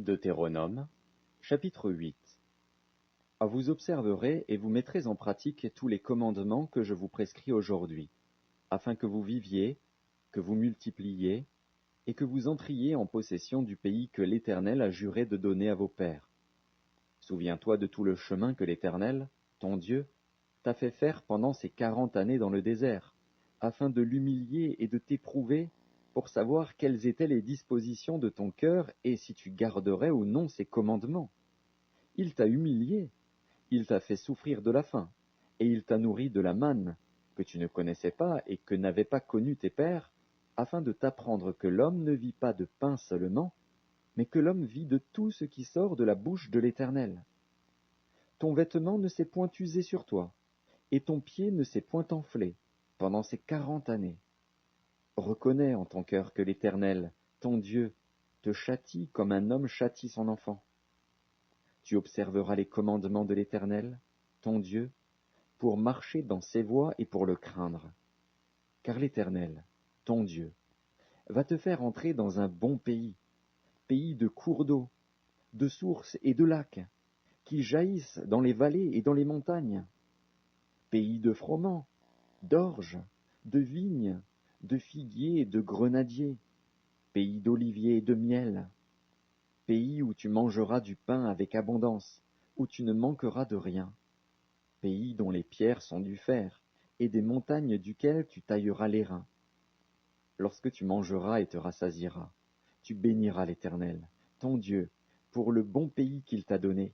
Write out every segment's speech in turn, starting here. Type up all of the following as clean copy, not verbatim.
Deutéronome, chapitre 8. Vous observerez et vous mettrez en pratique tous les commandements que je vous prescris aujourd'hui, afin que vous viviez, que vous multipliiez, et que vous entriez en possession du pays que l'Éternel a juré de donner à vos pères. Souviens-toi de tout le chemin que l'Éternel, ton Dieu, t'a fait faire pendant ces 40 années dans le désert, afin de l'humilier et de t'éprouver, pour savoir quelles étaient les dispositions de ton cœur et si tu garderais ou non ses commandements. Il t'a humilié, il t'a fait souffrir de la faim, et il t'a nourri de la manne, que tu ne connaissais pas et que n'avaient pas connu tes pères, afin de t'apprendre que l'homme ne vit pas de pain seulement, mais que l'homme vit de tout ce qui sort de la bouche de l'Éternel. Ton vêtement ne s'est point usé sur toi, et ton pied ne s'est point enflé, pendant ces 40 années. Reconnais en ton cœur que l'Éternel, ton Dieu, te châtie comme un homme châtie son enfant. Tu observeras les commandements de l'Éternel, ton Dieu, pour marcher dans ses voies et pour le craindre. Car l'Éternel, ton Dieu, va te faire entrer dans un bon pays, pays de cours d'eau, de sources et de lacs, qui jaillissent dans les vallées et dans les montagnes, pays de froment, d'orge, de vignes, de figuiers et de grenadiers, pays d'oliviers et de miel, pays où tu mangeras du pain avec abondance, où tu ne manqueras de rien, pays dont les pierres sont du fer, et des montagnes duquel tu tailleras l'airain. Lorsque tu mangeras et te rassasieras, tu béniras l'Éternel, ton Dieu, pour le bon pays qu'il t'a donné.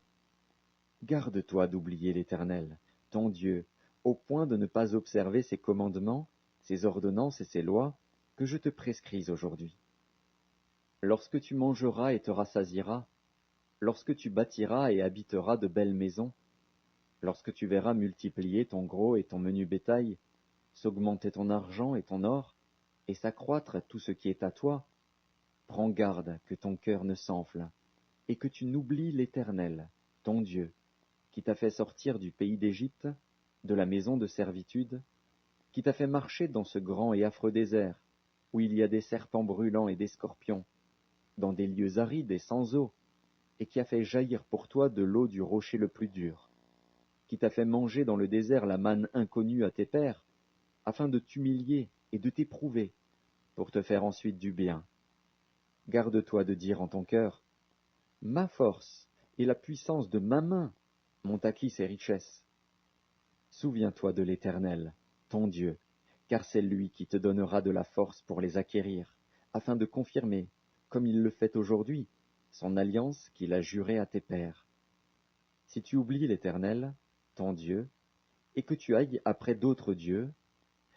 Garde-toi d'oublier l'Éternel, ton Dieu, au point de ne pas observer ses commandements, ses ordonnances et ses lois que je te prescris aujourd'hui. Lorsque tu mangeras et te rassasieras, lorsque tu bâtiras et habiteras de belles maisons, lorsque tu verras multiplier ton gros et ton menu bétail, s'augmenter ton argent et ton or, et s'accroître tout ce qui est à toi, prends garde que ton cœur ne s'enfle, et que tu n'oublies l'Éternel, ton Dieu, qui t'a fait sortir du pays d'Égypte, de la maison de servitude, qui t'a fait marcher dans ce grand et affreux désert, où il y a des serpents brûlants et des scorpions, dans des lieux arides et sans eau, et qui a fait jaillir pour toi de l'eau du rocher le plus dur, qui t'a fait manger dans le désert la manne inconnue à tes pères, afin de t'humilier et de t'éprouver, pour te faire ensuite du bien. Garde-toi de dire en ton cœur, ma force et la puissance de ma main m'ont acquis ces richesses. Souviens-toi de l'Éternel, ton Dieu, car c'est lui qui te donnera de la force pour les acquérir, afin de confirmer, comme il le fait aujourd'hui, son alliance qu'il a jurée à tes pères. Si tu oublies l'Éternel, ton Dieu, et que tu ailles après d'autres dieux,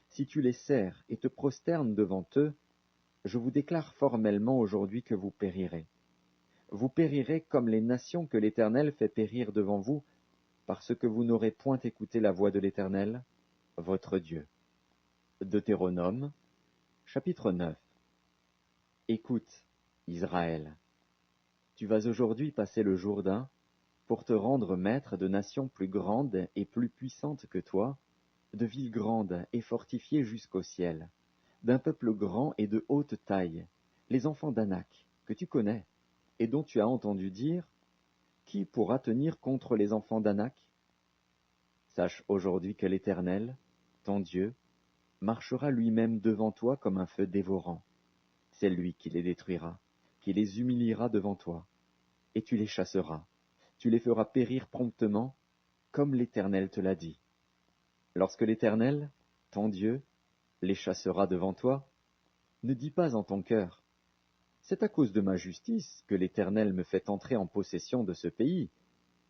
si tu les sers et te prosternes devant eux, je vous déclare formellement aujourd'hui que vous périrez. Vous périrez comme les nations que l'Éternel fait périr devant vous, parce que vous n'aurez point écouté la voix de l'Éternel, votre Dieu. Deutéronome, chapitre 9. Écoute, Israël, tu vas aujourd'hui passer le Jourdain pour te rendre maître de nations plus grandes et plus puissantes que toi, de villes grandes et fortifiées jusqu'au ciel, d'un peuple grand et de haute taille, les enfants d'Anak, que tu connais, et dont tu as entendu dire, qui pourra tenir contre les enfants d'Anak? Sache aujourd'hui que l'Éternel, ton Dieu, marchera lui-même devant toi comme un feu dévorant. C'est lui qui les détruira, qui les humiliera devant toi, et tu les chasseras, tu les feras périr promptement, comme l'Éternel te l'a dit. Lorsque l'Éternel, ton Dieu, les chassera devant toi, ne dis pas en ton cœur, c'est à cause de ma justice que l'Éternel me fait entrer en possession de ce pays,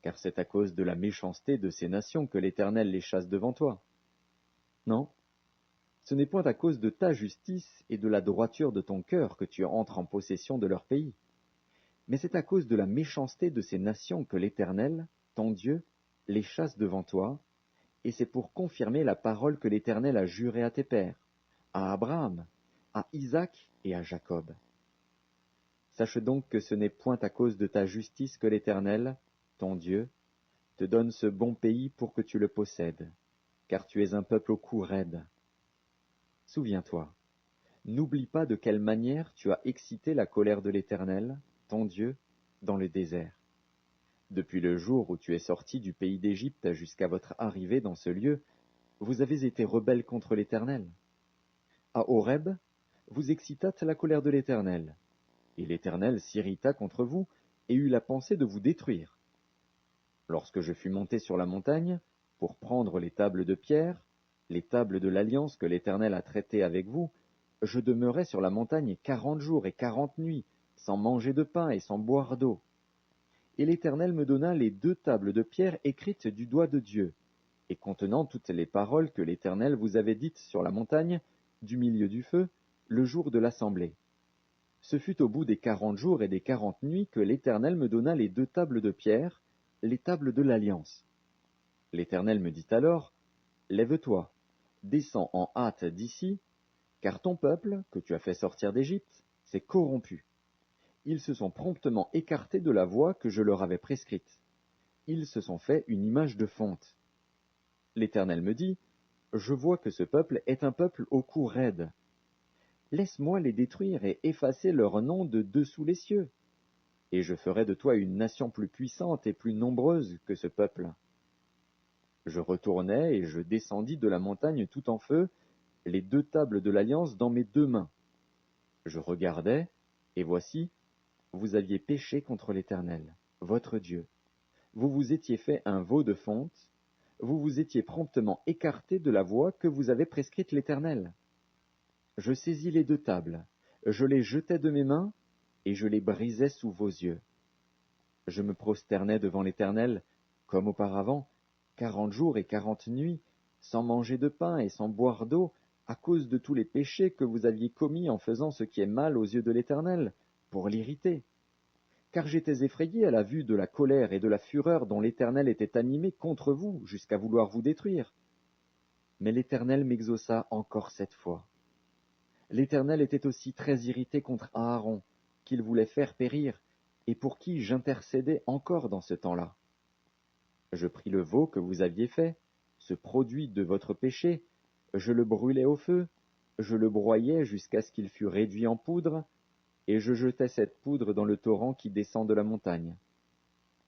car c'est à cause de la méchanceté de ces nations que l'Éternel les chasse devant toi. Non, ce n'est point à cause de ta justice et de la droiture de ton cœur que tu entres en possession de leur pays, mais c'est à cause de la méchanceté de ces nations que l'Éternel, ton Dieu, les chasse devant toi, et c'est pour confirmer la parole que l'Éternel a jurée à tes pères, à Abraham, à Isaac et à Jacob. Sache donc que ce n'est point à cause de ta justice que l'Éternel, ton Dieu, te donne ce bon pays pour que tu le possèdes, car tu es un peuple au cou raide. Souviens-toi, n'oublie pas de quelle manière tu as excité la colère de l'Éternel, ton Dieu, dans le désert. Depuis le jour où tu es sorti du pays d'Égypte jusqu'à votre arrivée dans ce lieu, vous avez été rebelles contre l'Éternel. À Horeb, vous excitâtes la colère de l'Éternel, et l'Éternel s'irrita contre vous et eut la pensée de vous détruire. Lorsque je fus monté sur la montagne, pour prendre les tables de pierre, les tables de l'alliance que l'Éternel a traitées avec vous, je demeurai sur la montagne 40 jours et 40 nuits, sans manger de pain et sans boire d'eau. Et l'Éternel me donna les 2 tables de pierre écrites du doigt de Dieu, et contenant toutes les paroles que l'Éternel vous avait dites sur la montagne, du milieu du feu, le jour de l'assemblée. Ce fut au bout des 40 jours et des 40 nuits que l'Éternel me donna les 2 tables de pierre, les tables de l'alliance. L'Éternel me dit alors, lève-toi, descends en hâte d'ici, car ton peuple, que tu as fait sortir d'Égypte, s'est corrompu. Ils se sont promptement écartés de la voie que je leur avais prescrite. Ils se sont fait une image de fonte. L'Éternel me dit, je vois que ce peuple est un peuple au cou raide. Laisse-moi les détruire et effacer leur nom de dessous les cieux. Et je ferai de toi une nation plus puissante et plus nombreuse que ce peuple. Je retournai et je descendis de la montagne tout en feu, les 2 tables de l'alliance dans mes 2 mains. Je regardai, et voici, vous aviez péché contre l'Éternel, votre Dieu. Vous vous étiez fait un veau de fonte, vous vous étiez promptement écarté de la voie que vous avait prescrite l'Éternel. Je saisis les 2 tables, je les jetai de mes mains, et je les brisai sous vos yeux. Je me prosternai devant l'Éternel, comme auparavant, 40 jours et 40 nuits, sans manger de pain et sans boire d'eau, à cause de tous les péchés que vous aviez commis en faisant ce qui est mal aux yeux de l'Éternel, pour l'irriter. Car j'étais effrayé à la vue de la colère et de la fureur dont l'Éternel était animé contre vous, jusqu'à vouloir vous détruire. Mais l'Éternel m'exauça encore 7 fois. L'Éternel était aussi très irrité contre Aaron, qu'il voulait faire périr, et pour qui j'intercédais encore dans ce temps-là. Je pris le veau que vous aviez fait, ce produit de votre péché, je le brûlai au feu, je le broyai jusqu'à ce qu'il fût réduit en poudre, et je jetai cette poudre dans le torrent qui descend de la montagne.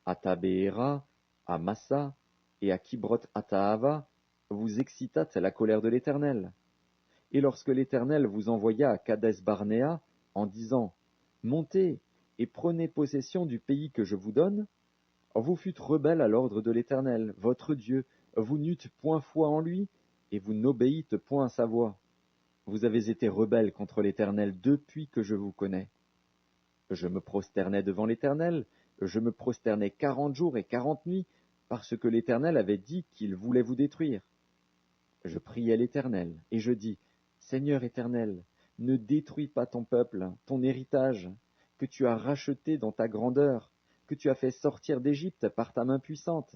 À Tabéhéra, à Massa et à Kibroth-Hattaava, vous excitâtes la colère de l'Éternel. Et lorsque l'Éternel vous envoya à Kadès-Barnéa, en disant, Montez et prenez possession du pays que je vous donne, vous fûtes rebelles à l'ordre de l'Éternel, votre Dieu, vous n'eûtes point foi en lui, et vous n'obéîtes point à sa voix. Vous avez été rebelles contre l'Éternel depuis que je vous connais. Je me prosternai devant l'Éternel, je me prosternai 40 jours et 40 nuits, parce que l'Éternel avait dit qu'il voulait vous détruire. Je priai l'Éternel, et je dis, Seigneur Éternel, ne détruis pas ton peuple, ton héritage, que tu as racheté dans ta grandeur, que tu as fait sortir d'Égypte par ta main puissante.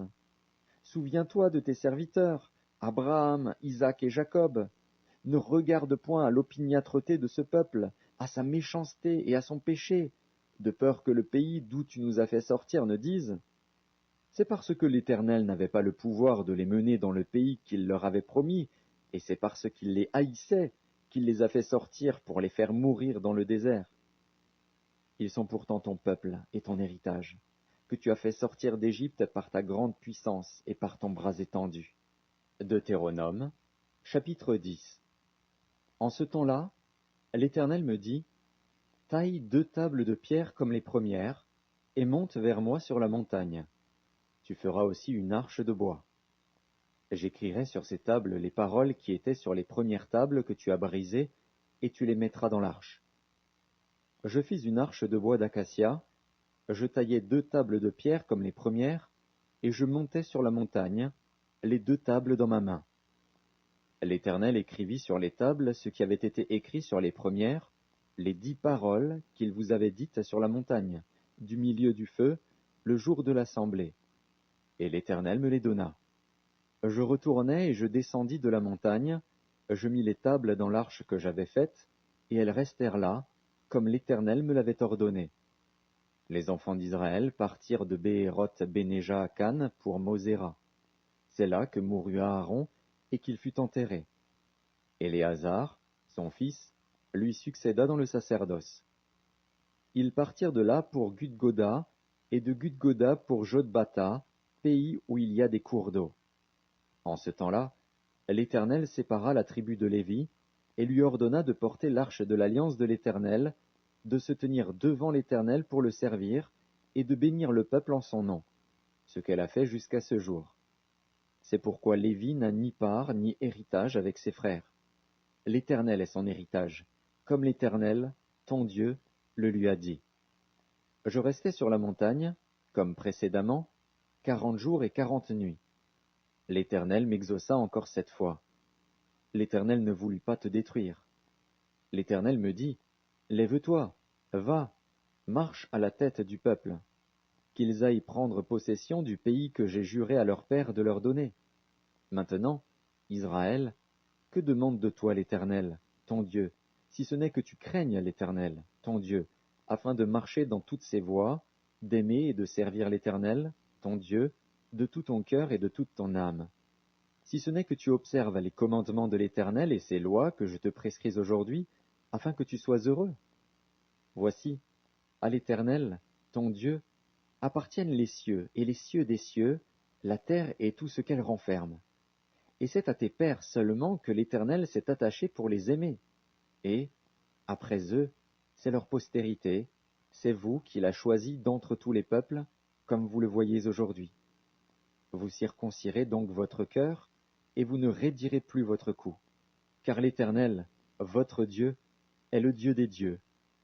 Souviens-toi de tes serviteurs, Abraham, Isaac et Jacob. Ne regarde point à l'opiniâtreté de ce peuple, à sa méchanceté et à son péché, de peur que le pays d'où tu nous as fait sortir ne dise, c'est parce que l'Éternel n'avait pas le pouvoir de les mener dans le pays qu'il leur avait promis, et c'est parce qu'il les haïssait qu'il les a fait sortir pour les faire mourir dans le désert. Ils sont pourtant ton peuple et ton héritage, que tu as fait sortir d'Égypte par ta grande puissance et par ton bras étendu. Deutéronome, chapitre 10. En ce temps-là, l'Éternel me dit, taille 2 tables de pierre comme les premières, et monte vers moi sur la montagne. Tu feras aussi une arche de bois. J'écrirai sur ces tables les paroles qui étaient sur les premières tables que tu as brisées, et tu les mettras dans l'arche. Je fis une arche de bois d'acacia, je taillai 2 tables de pierre comme les premières, et je montai sur la montagne, les 2 tables dans ma main. L'Éternel écrivit sur les tables ce qui avait été écrit sur les premières, les 10 paroles qu'il vous avait dites sur la montagne, du milieu du feu, le jour de l'assemblée. Et l'Éternel me les donna. Je retournai et je descendis de la montagne, je mis les tables dans l'arche que j'avais faite, et elles restèrent là, comme l'Éternel me l'avait ordonné. Les enfants d'Israël partirent de Béhéroth Bénéja à Cannes pour Moséra. C'est là que mourut Aaron et qu'il fut enterré. Éléazar, son fils, lui succéda dans le sacerdoce. Ils partirent de là pour Gudgoda, et de Gudgoda pour Jotbata, pays où il y a des cours d'eau. En ce temps-là, l'Éternel sépara la tribu de Lévi, et lui ordonna de porter l'arche de l'alliance de l'Éternel, de se tenir devant l'Éternel pour le servir, et de bénir le peuple en son nom, ce qu'elle a fait jusqu'à ce jour. C'est pourquoi Lévi n'a ni part ni héritage avec ses frères. L'Éternel est son héritage, comme l'Éternel, ton Dieu, le lui a dit. Je restai sur la montagne, comme précédemment, 40 jours et 40 nuits. L'Éternel m'exauça encore 7 fois. L'Éternel ne voulut pas te détruire. L'Éternel me dit, Lève-toi, va, marche à la tête du peuple, qu'ils aillent prendre possession du pays que j'ai juré à leur père de leur donner. Maintenant, Israël, que demande de toi l'Éternel, ton Dieu, si ce n'est que tu craignes l'Éternel, ton Dieu, afin de marcher dans toutes ses voies, d'aimer et de servir l'Éternel, ton Dieu, de tout ton cœur et de toute ton âme. Si ce n'est que tu observes les commandements de l'Éternel et ses lois que je te prescris aujourd'hui, afin que tu sois heureux. Voici, à l'Éternel, ton Dieu, appartiennent les cieux et les cieux des cieux, la terre et tout ce qu'elle renferme. Et c'est à tes pères seulement que l'Éternel s'est attaché pour les aimer. Et, après eux, c'est leur postérité, c'est vous qu'il a choisi d'entre tous les peuples, comme vous le voyez aujourd'hui. Vous circoncirez donc votre cœur, et vous ne raidirez plus votre cou. Car l'Éternel, votre Dieu, est le Dieu des dieux,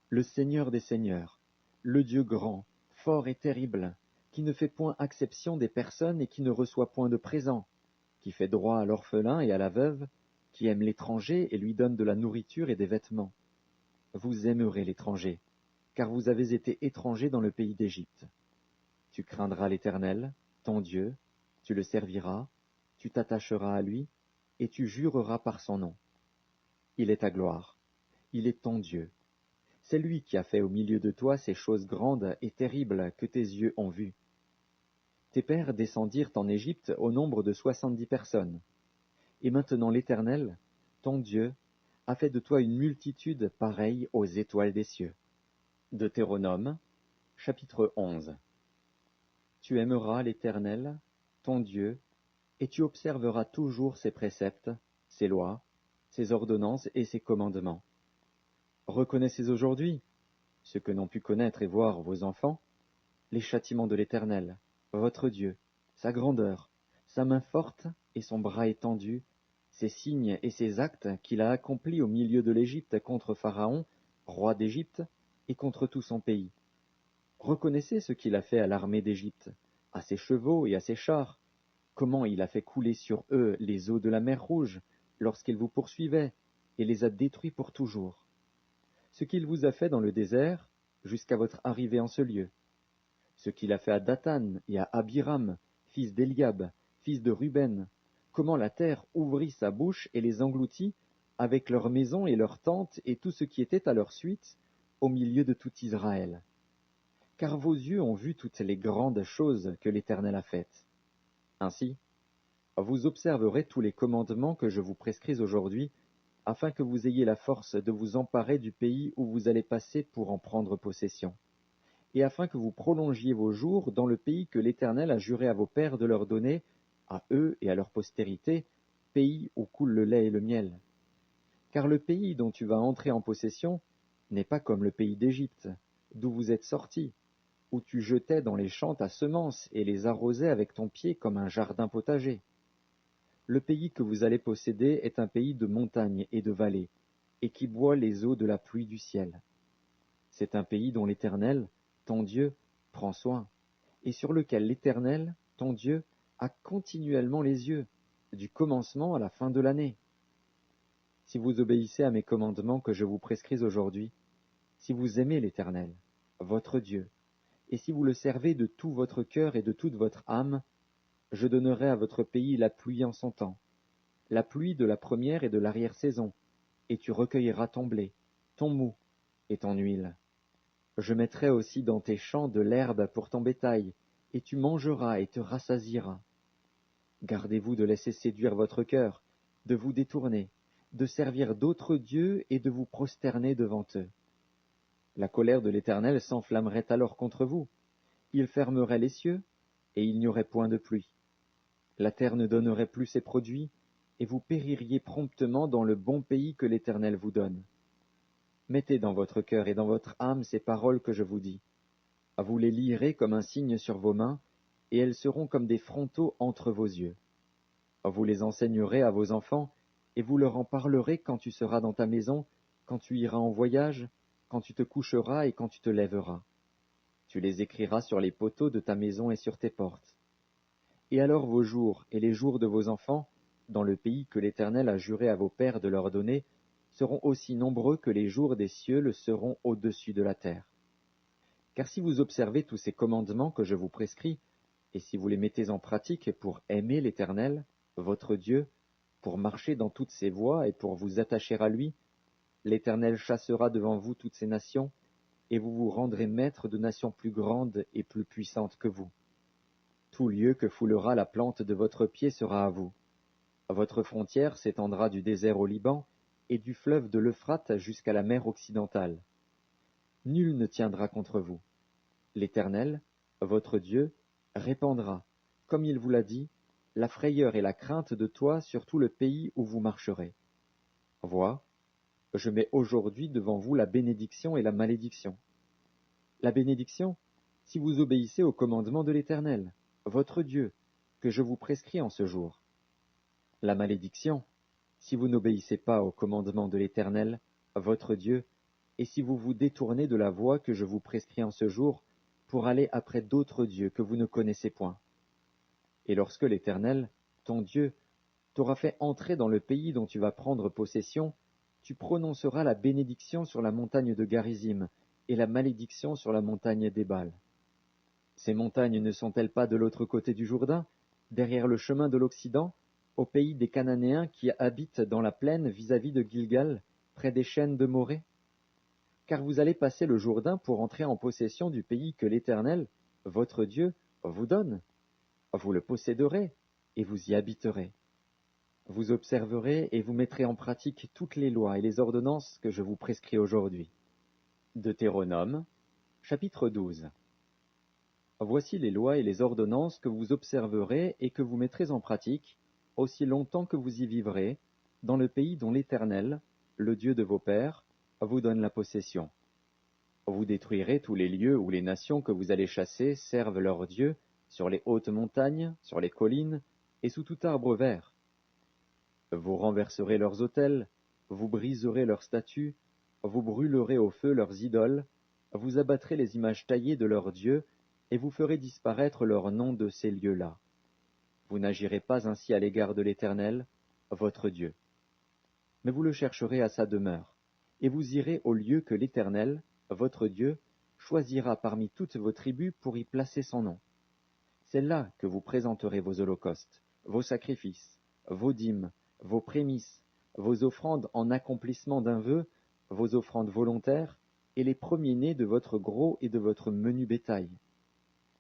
le Seigneur des seigneurs, le Dieu grand, fort et terrible, qui ne fait point acception des personnes et qui ne reçoit point de présent, qui fait droit à l'orphelin et à la veuve, qui aime l'étranger et lui donne de la nourriture et des vêtements. Vous aimerez l'étranger, car vous avez été étrangers dans le pays d'Égypte. Tu craindras l'Éternel, ton Dieu, tu le serviras, tu t'attacheras à lui, et tu jureras par son nom. Il est ta gloire, il est ton Dieu. C'est lui qui a fait au milieu de toi ces choses grandes et terribles que tes yeux ont vues. Tes pères descendirent en Égypte au nombre de 70 personnes. Et maintenant l'Éternel, ton Dieu, a fait de toi une multitude pareille aux étoiles des cieux. Deutéronome, chapitre 11. Tu aimeras l'Éternel, ton Dieu, et tu observeras toujours ses préceptes, ses lois, ses ordonnances et ses commandements. Reconnaissez aujourd'hui, ce que n'ont pu connaître et voir vos enfants, les châtiments de l'Éternel, votre Dieu, sa grandeur, sa main forte et son bras étendu, ses signes et ses actes qu'il a accomplis au milieu de l'Égypte contre Pharaon, roi d'Égypte, et contre tout son pays. Reconnaissez ce qu'il a fait à l'armée d'Égypte, à ses chevaux et à ses chars, comment il a fait couler sur eux les eaux de la mer Rouge, lorsqu'ils vous poursuivaient, et les a détruits pour toujours. Ce qu'il vous a fait dans le désert, jusqu'à votre arrivée en ce lieu. Ce qu'il a fait à Dathan et à Abiram, fils d'Éliab, fils de Ruben, comment la terre ouvrit sa bouche et les engloutit, avec leurs maisons et leurs tentes et tout ce qui était à leur suite, au milieu de tout Israël. Car vos yeux ont vu toutes les grandes choses que l'Éternel a faites. Ainsi, vous observerez tous les commandements que je vous prescris aujourd'hui, afin que vous ayez la force de vous emparer du pays où vous allez passer pour en prendre possession, et afin que vous prolongiez vos jours dans le pays que l'Éternel a juré à vos pères de leur donner, à eux et à leur postérité, pays où coule le lait et le miel. Car le pays dont tu vas entrer en possession n'est pas comme le pays d'Égypte, d'où vous êtes sortis, où tu jetais dans les champs ta semence et les arrosais avec ton pied comme un jardin potager. Le pays que vous allez posséder est un pays de montagnes et de vallées, et qui boit les eaux de la pluie du ciel. C'est un pays dont l'Éternel, ton Dieu, prend soin, et sur lequel l'Éternel, ton Dieu, a continuellement les yeux, du commencement à la fin de l'année. Si vous obéissez à mes commandements que je vous prescris aujourd'hui, si vous aimez l'Éternel, votre Dieu, et si vous le servez de tout votre cœur et de toute votre âme, je donnerai à votre pays la pluie en son temps, la pluie de la première et de l'arrière-saison, et tu recueilleras ton blé, ton mou et ton huile. Je mettrai aussi dans tes champs de l'herbe pour ton bétail, et tu mangeras et te rassasieras. Gardez-vous de laisser séduire votre cœur, de vous détourner, de servir d'autres dieux et de vous prosterner devant eux. La colère de l'Éternel s'enflammerait alors contre vous, Il fermerait les cieux, et il n'y aurait point de pluie. La terre ne donnerait plus ses produits, et vous péririez promptement dans le bon pays que l'Éternel vous donne. Mettez dans votre cœur et dans votre âme ces paroles que je vous dis. Vous les lirez comme un signe sur vos mains, et elles seront comme des frontaux entre vos yeux. Vous les enseignerez à vos enfants, et vous leur en parlerez quand tu seras dans ta maison, quand tu iras en voyage, quand tu te coucheras et quand tu te lèveras. Tu les écriras sur les poteaux de ta maison et sur tes portes. Et alors vos jours et les jours de vos enfants, dans le pays que l'Éternel a juré à vos pères de leur donner, seront aussi nombreux que les jours des cieux le seront au-dessus de la terre. Car si vous observez tous ces commandements que je vous prescris, et si vous les mettez en pratique pour aimer l'Éternel, votre Dieu, pour marcher dans toutes ses voies et pour vous attacher à lui, l'Éternel chassera devant vous toutes ces nations, et vous vous rendrez maître de nations plus grandes et plus puissantes que vous. Tout lieu que foulera la plante de votre pied sera à vous. Votre frontière s'étendra du désert au Liban, et du fleuve de l'Euphrate jusqu'à la mer occidentale. Nul ne tiendra contre vous. L'Éternel, votre Dieu, répandra, comme il vous l'a dit, la frayeur et la crainte de toi sur tout le pays où vous marcherez. Vois, je mets aujourd'hui devant vous la bénédiction et la malédiction. La bénédiction, si vous obéissez au commandement de l'Éternel, votre Dieu, que je vous prescris en ce jour. La malédiction, si vous n'obéissez pas au commandement de l'Éternel, votre Dieu, et si vous vous détournez de la voie que je vous prescris en ce jour, pour aller après d'autres dieux que vous ne connaissez point. Et lorsque l'Éternel, ton Dieu, t'aura fait entrer dans le pays dont tu vas prendre possession, tu prononceras la bénédiction sur la montagne de Garizim, et la malédiction sur la montagne d'Ébal. Ces montagnes ne sont-elles pas de l'autre côté du Jourdain, derrière le chemin de l'Occident, au pays des Cananéens qui habitent dans la plaine vis-à-vis de Gilgal, près des chênes de Morée? Car vous allez passer le Jourdain pour entrer en possession du pays que l'Éternel, votre Dieu, vous donne. Vous le posséderez, et vous y habiterez. Vous observerez et vous mettrez en pratique toutes les lois et les ordonnances que je vous prescris aujourd'hui. Deutéronome, chapitre 12. Voici les lois et les ordonnances que vous observerez et que vous mettrez en pratique, aussi longtemps que vous y vivrez, dans le pays dont l'Éternel, le Dieu de vos pères, vous donne la possession. Vous détruirez tous les lieux où les nations que vous allez chasser servent leurs dieux, sur les hautes montagnes, sur les collines, et sous tout arbre vert. Vous renverserez leurs autels, vous briserez leurs statues, vous brûlerez au feu leurs idoles, vous abattrez les images taillées de leurs dieux, et vous ferez disparaître leur nom de ces lieux-là. Vous n'agirez pas ainsi à l'égard de l'Éternel, votre Dieu. Mais vous le chercherez à sa demeure, et vous irez au lieu que l'Éternel, votre Dieu, choisira parmi toutes vos tribus pour y placer son nom. C'est là que vous présenterez vos holocaustes, vos sacrifices, vos dîmes, vos prémices, vos offrandes en accomplissement d'un vœu, vos offrandes volontaires, et les premiers-nés de votre gros et de votre menu bétail.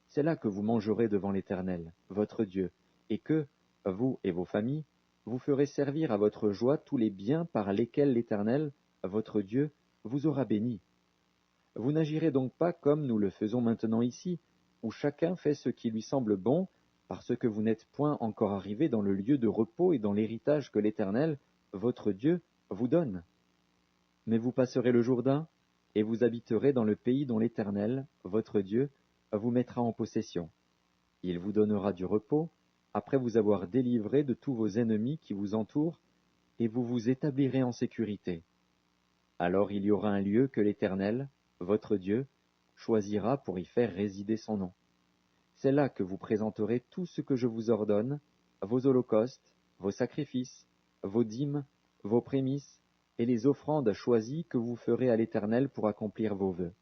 C'est là que vous mangerez devant l'Éternel, votre Dieu, et que, vous et vos familles, vous ferez servir à votre joie tous les biens par lesquels l'Éternel, votre Dieu, vous aura béni. Vous n'agirez donc pas comme nous le faisons maintenant ici, où chacun fait ce qui lui semble bon, parce que vous n'êtes point encore arrivés dans le lieu de repos et dans l'héritage que l'Éternel, votre Dieu, vous donne. Mais vous passerez le Jourdain, et vous habiterez dans le pays dont l'Éternel, votre Dieu, vous mettra en possession. Il vous donnera du repos, après vous avoir délivré de tous vos ennemis qui vous entourent, et vous vous établirez en sécurité. Alors il y aura un lieu que l'Éternel, votre Dieu, choisira pour y faire résider son nom. C'est là que vous présenterez tout ce que je vous ordonne, vos holocaustes, vos sacrifices, vos dîmes, vos prémices, et les offrandes choisies que vous ferez à l'Éternel pour accomplir vos vœux.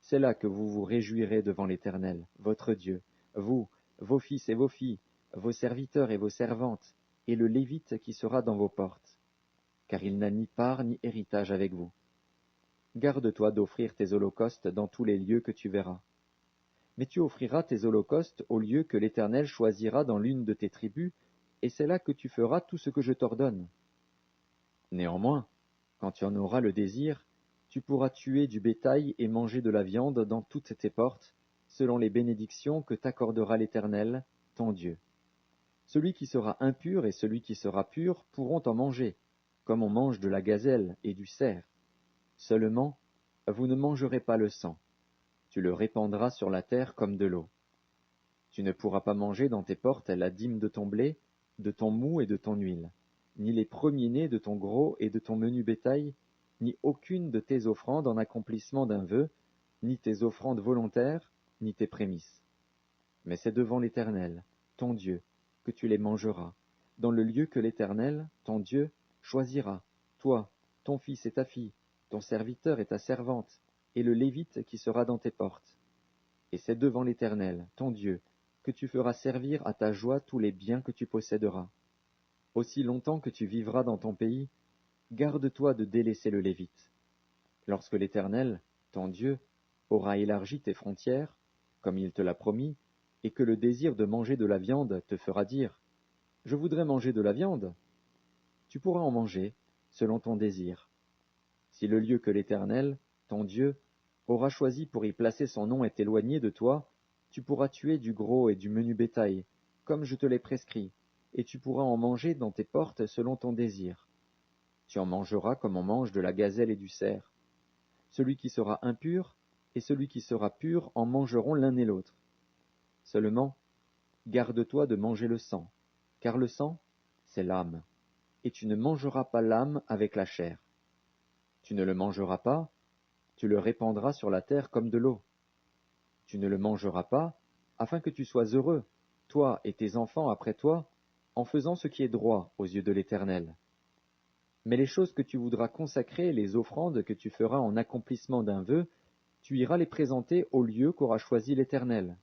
C'est là que vous vous réjouirez devant l'Éternel, votre Dieu, vous, vos fils et vos filles, vos serviteurs et vos servantes, et le Lévite qui sera dans vos portes, car il n'a ni part ni héritage avec vous. Garde-toi d'offrir tes holocaustes dans tous les lieux que tu verras. Mais tu offriras tes holocaustes au lieu que l'Éternel choisira dans l'une de tes tribus, et c'est là que tu feras tout ce que je t'ordonne. Néanmoins, quand tu en auras le désir, tu pourras tuer du bétail et manger de la viande dans toutes tes portes, selon les bénédictions que t'accordera l'Éternel, ton Dieu. Celui qui sera impur et celui qui sera pur pourront en manger, comme on mange de la gazelle et du cerf. Seulement, vous ne mangerez pas le sang. Tu le répandras sur la terre comme de l'eau. Tu ne pourras pas manger dans tes portes la dîme de ton blé, de ton moût et de ton huile, ni les premiers-nés de ton gros et de ton menu bétail, ni aucune de tes offrandes en accomplissement d'un vœu, ni tes offrandes volontaires, ni tes prémices. Mais c'est devant l'Éternel, ton Dieu, que tu les mangeras, dans le lieu que l'Éternel, ton Dieu, choisira, toi, ton fils et ta fille, ton serviteur et ta servante, et le Lévite qui sera dans tes portes. Et c'est devant l'Éternel, ton Dieu, que tu feras servir à ta joie tous les biens que tu posséderas. Aussi longtemps que tu vivras dans ton pays, garde-toi de délaisser le Lévite. Lorsque l'Éternel, ton Dieu, aura élargi tes frontières, comme il te l'a promis, et que le désir de manger de la viande te fera dire « Je voudrais manger de la viande », tu pourras en manger, selon ton désir. Si le lieu que l'Éternel, ton Dieu, aura choisi pour y placer son nom est éloigné de toi, tu pourras tuer du gros et du menu bétail, comme je te l'ai prescrit, et tu pourras en manger dans tes portes selon ton désir. Tu en mangeras comme on mange de la gazelle et du cerf. Celui qui sera impur et celui qui sera pur en mangeront l'un et l'autre. Seulement, garde-toi de manger le sang, car le sang, c'est l'âme, et tu ne mangeras pas l'âme avec la chair. Tu ne le mangeras pas, tu le répandras sur la terre comme de l'eau. Tu ne le mangeras pas, afin que tu sois heureux, toi et tes enfants après toi, en faisant ce qui est droit aux yeux de l'Éternel. Mais les choses que tu voudras consacrer, les offrandes que tu feras en accomplissement d'un vœu, tu iras les présenter au lieu qu'aura choisi l'Éternel.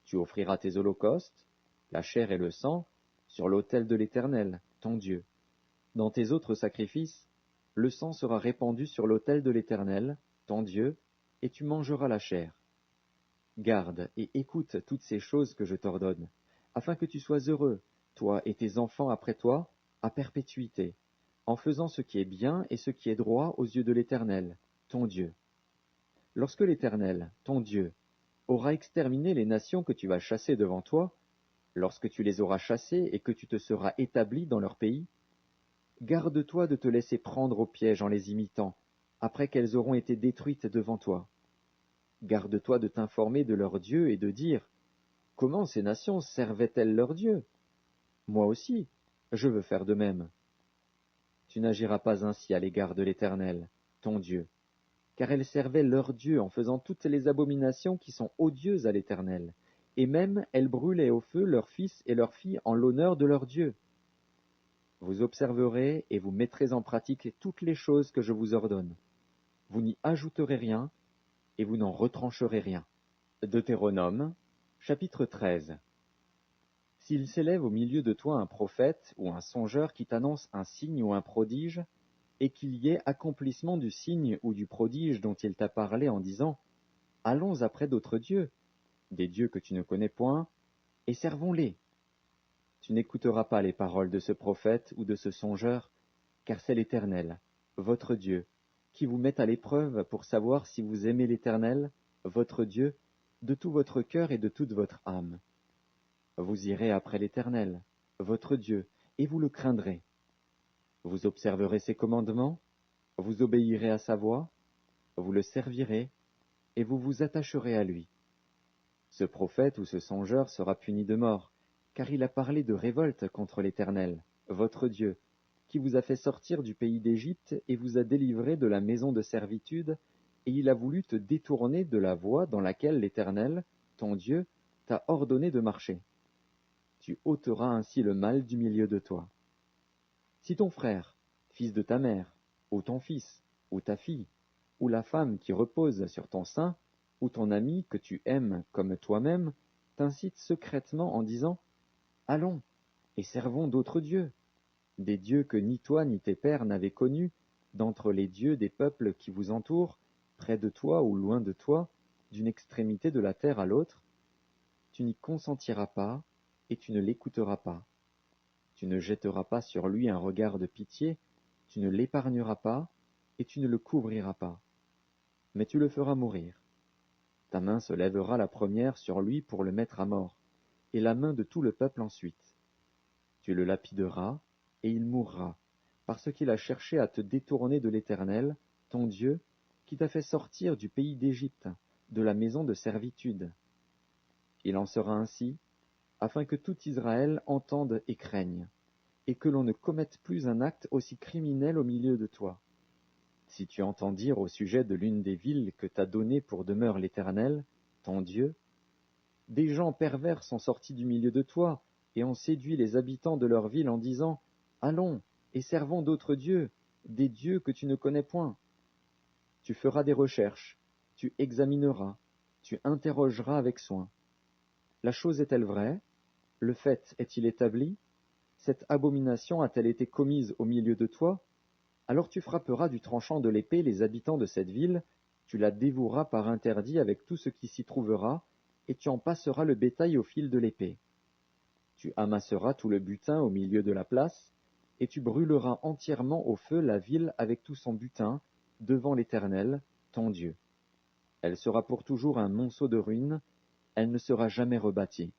Tu offriras tes holocaustes, la chair et le sang, sur l'autel de l'Éternel, ton Dieu. Dans tes autres sacrifices, le sang sera répandu sur l'autel de l'Éternel, ton Dieu, et tu mangeras la chair. Garde et écoute toutes ces choses que je t'ordonne, afin que tu sois heureux, toi et tes enfants après toi, à perpétuité, en faisant ce qui est bien et ce qui est droit aux yeux de l'Éternel, ton Dieu. Lorsque l'Éternel, ton Dieu, aura exterminé les nations que tu vas chasser devant toi, lorsque tu les auras chassées et que tu te seras établi dans leur pays, garde-toi de te laisser prendre au piège en les imitant, après qu'elles auront été détruites devant toi. Garde-toi de t'informer de leur Dieu et de dire « Comment ces nations servaient-elles leur Dieu ? Moi aussi, je veux faire de même. » Tu n'agiras pas ainsi à l'égard de l'Éternel, ton Dieu, car elles servaient leur Dieu en faisant toutes les abominations qui sont odieuses à l'Éternel, et même elles brûlaient au feu leurs fils et leurs filles en l'honneur de leur Dieu. Vous observerez et vous mettrez en pratique toutes les choses que je vous ordonne. Vous n'y ajouterez rien, et vous n'en retrancherez rien. Deutéronome, chapitre 13. S'il s'élève au milieu de toi un prophète ou un songeur qui t'annonce un signe ou un prodige, et qu'il y ait accomplissement du signe ou du prodige dont il t'a parlé en disant « Allons après d'autres dieux, des dieux que tu ne connais point, et servons-les. » Tu n'écouteras pas les paroles de ce prophète ou de ce songeur, car c'est l'Éternel, votre Dieu, qui vous met à l'épreuve pour savoir si vous aimez l'Éternel, votre Dieu, de tout votre cœur et de toute votre âme. Vous irez après l'Éternel, votre Dieu, et vous le craindrez. Vous observerez ses commandements, vous obéirez à sa voix, vous le servirez, et vous vous attacherez à lui. Ce prophète ou ce songeur sera puni de mort, car il a parlé de révolte contre l'Éternel, votre Dieu, qui vous a fait sortir du pays d'Égypte et vous a délivré de la maison de servitude, et il a voulu te détourner de la voie dans laquelle l'Éternel, ton Dieu, t'a ordonné de marcher. Tu ôteras ainsi le mal du milieu de toi. Si ton frère, fils de ta mère, ou ton fils, ou ta fille, ou la femme qui repose sur ton sein, ou ton ami que tu aimes comme toi-même, t'incite secrètement en disant « Allons, et servons d'autres dieux », des dieux que ni toi ni tes pères n'avaient connus, d'entre les dieux des peuples qui vous entourent, près de toi ou loin de toi, d'une extrémité de la terre à l'autre, tu n'y consentiras pas, et tu ne l'écouteras pas. Tu ne jetteras pas sur lui un regard de pitié, tu ne l'épargneras pas, et tu ne le couvriras pas. Mais tu le feras mourir. Ta main se lèvera la première sur lui pour le mettre à mort, et la main de tout le peuple ensuite. Tu le lapideras, et il mourra, parce qu'il a cherché à te détourner de l'Éternel, ton Dieu, qui t'a fait sortir du pays d'Égypte, de la maison de servitude. Il en sera ainsi, afin que tout Israël entende et craigne, et que l'on ne commette plus un acte aussi criminel au milieu de toi. Si tu entends dire au sujet de l'une des villes que t'a donnée pour demeure l'Éternel, ton Dieu, des gens pervers sont sortis du milieu de toi, et ont séduit les habitants de leur ville en disant, Allons, et servons d'autres dieux, des dieux que tu ne connais point. Tu feras des recherches, tu examineras, tu interrogeras avec soin. La chose est-elle vraie? Le fait est-il établi? Cette abomination a-t-elle été commise au milieu de toi? Alors tu frapperas du tranchant de l'épée les habitants de cette ville, tu la dévoueras par interdit avec tout ce qui s'y trouvera, et tu en passeras le bétail au fil de l'épée. Tu amasseras tout le butin au milieu de la place, et tu brûleras entièrement au feu la ville avec tout son butin, devant l'Éternel, ton Dieu. Elle sera pour toujours un monceau de ruines, elle ne sera jamais rebâtie.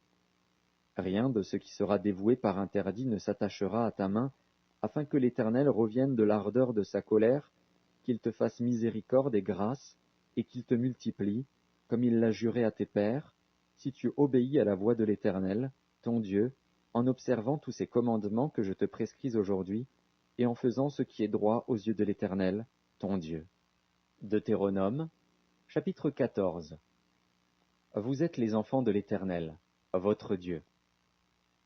Rien de ce qui sera dévoué par interdit ne s'attachera à ta main, afin que l'Éternel revienne de l'ardeur de sa colère, qu'il te fasse miséricorde et grâce, et qu'il te multiplie, comme il l'a juré à tes pères, si tu obéis à la voix de l'Éternel, ton Dieu, en observant tous ces commandements que je te prescris aujourd'hui, et en faisant ce qui est droit aux yeux de l'Éternel, ton Dieu. Deutéronome, chapitre 14. Vous êtes les enfants de l'Éternel, votre Dieu.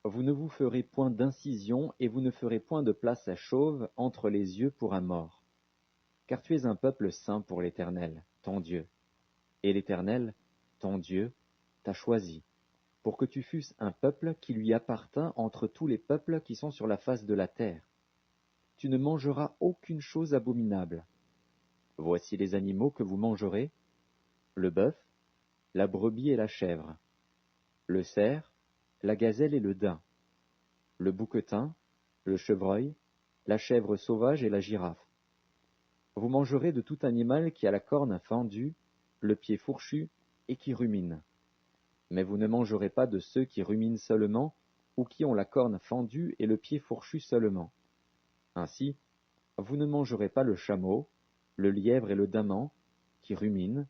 Vous ne vous ferez point d'incision et vous ne ferez point de place à chauve entre les yeux pour un mort. Car tu es un peuple saint pour l'Éternel, ton Dieu. Et l'Éternel, ton Dieu, t'a choisi, pour que tu fusses un peuple qui lui appartint entre tous les peuples qui sont sur la face de la terre. Tu ne mangeras aucune chose abominable. Voici les animaux que vous mangerez, le bœuf, la brebis et la chèvre, le cerf, la gazelle et le daim, le bouquetin, le chevreuil, la chèvre sauvage et la girafe. Vous mangerez de tout animal qui a la corne fendue, le pied fourchu et qui rumine. Mais vous ne mangerez pas de ceux qui ruminent seulement, ou qui ont la corne fendue et le pied fourchu seulement. Ainsi, vous ne mangerez pas le chameau, le lièvre et le daman, qui ruminent,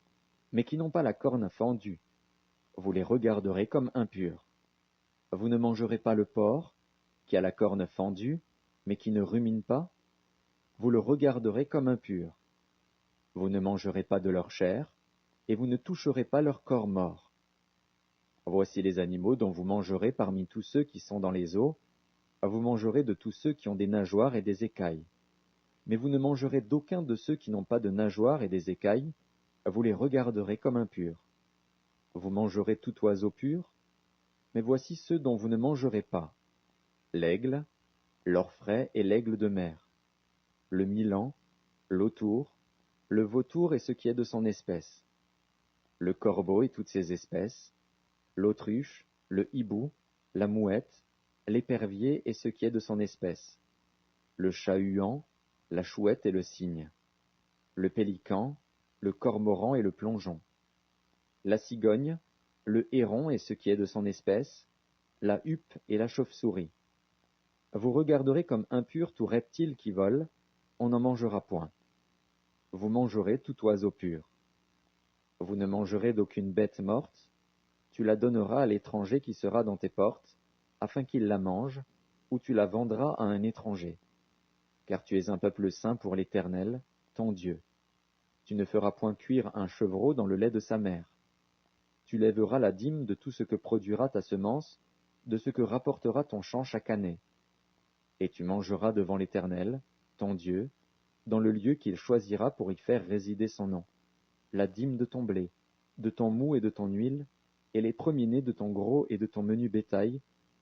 mais qui n'ont pas la corne fendue. Vous les regarderez comme impurs. Vous ne mangerez pas le porc, qui a la corne fendue, mais qui ne rumine pas. Vous le regarderez comme impur. Vous ne mangerez pas de leur chair, et vous ne toucherez pas leur corps mort. Voici les animaux dont vous mangerez parmi tous ceux qui sont dans les eaux. Vous mangerez de tous ceux qui ont des nageoires et des écailles. Mais vous ne mangerez d'aucun de ceux qui n'ont pas de nageoires et des écailles. Vous les regarderez comme impurs. Vous mangerez tout oiseau pur. Mais voici ceux dont vous ne mangerez pas: l'aigle, l'orfraie et l'aigle de mer, le milan, l'autour, le vautour et ce qui est de son espèce, le corbeau et toutes ses espèces, l'autruche, le hibou, la mouette, l'épervier et ce qui est de son espèce, le chat-huant, la chouette et le cygne, le pélican, le cormoran et le plongeon, la cigogne, le héron et ce qui est de son espèce, la huppe et la chauve-souris. Vous regarderez comme impur tout reptile qui vole, on n'en mangera point. Vous mangerez tout oiseau pur. Vous ne mangerez d'aucune bête morte, tu la donneras à l'étranger qui sera dans tes portes, afin qu'il la mange, ou tu la vendras à un étranger. Car tu es un peuple saint pour l'Éternel, ton Dieu. Tu ne feras point cuire un chevreau dans le lait de sa mère. Tu lèveras la dîme de tout ce que produira ta semence, de ce que rapportera ton champ chaque année. Et tu mangeras devant l'Éternel, ton Dieu, dans le lieu qu'il choisira pour y faire résider son nom, la dîme de ton blé, de ton moût et de ton huile, et les premiers-nés de ton gros et de ton menu bétail,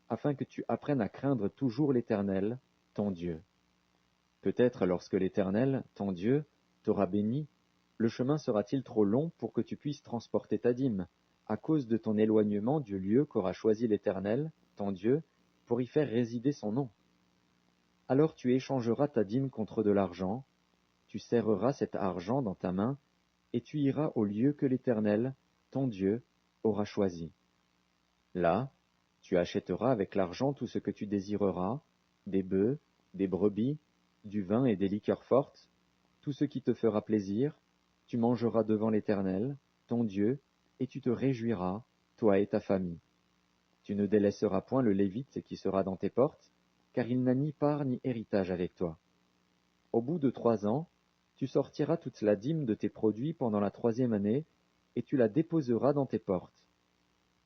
afin que tu apprennes à craindre toujours l'Éternel, ton Dieu. Peut-être lorsque l'Éternel, ton Dieu, t'aura béni, le chemin sera-t-il trop long pour que tu puisses transporter ta dîme, à cause de ton éloignement du lieu qu'aura choisi l'Éternel, ton Dieu, pour y faire résider son nom. Alors tu échangeras ta dîme contre de l'argent, tu serreras cet argent dans ta main, et tu iras au lieu que l'Éternel, ton Dieu, aura choisi. Là, tu achèteras avec l'argent tout ce que tu désireras, des bœufs, des brebis, du vin et des liqueurs fortes, tout ce qui te fera plaisir, tu mangeras devant l'Éternel, ton Dieu, et tu te réjouiras, toi et ta famille. Tu ne délaisseras point le Lévite qui sera dans tes portes, car il n'a ni part ni héritage avec toi. Au bout de 3 ans, tu sortiras toute la dîme de tes produits pendant la 3e année, et tu la déposeras dans tes portes.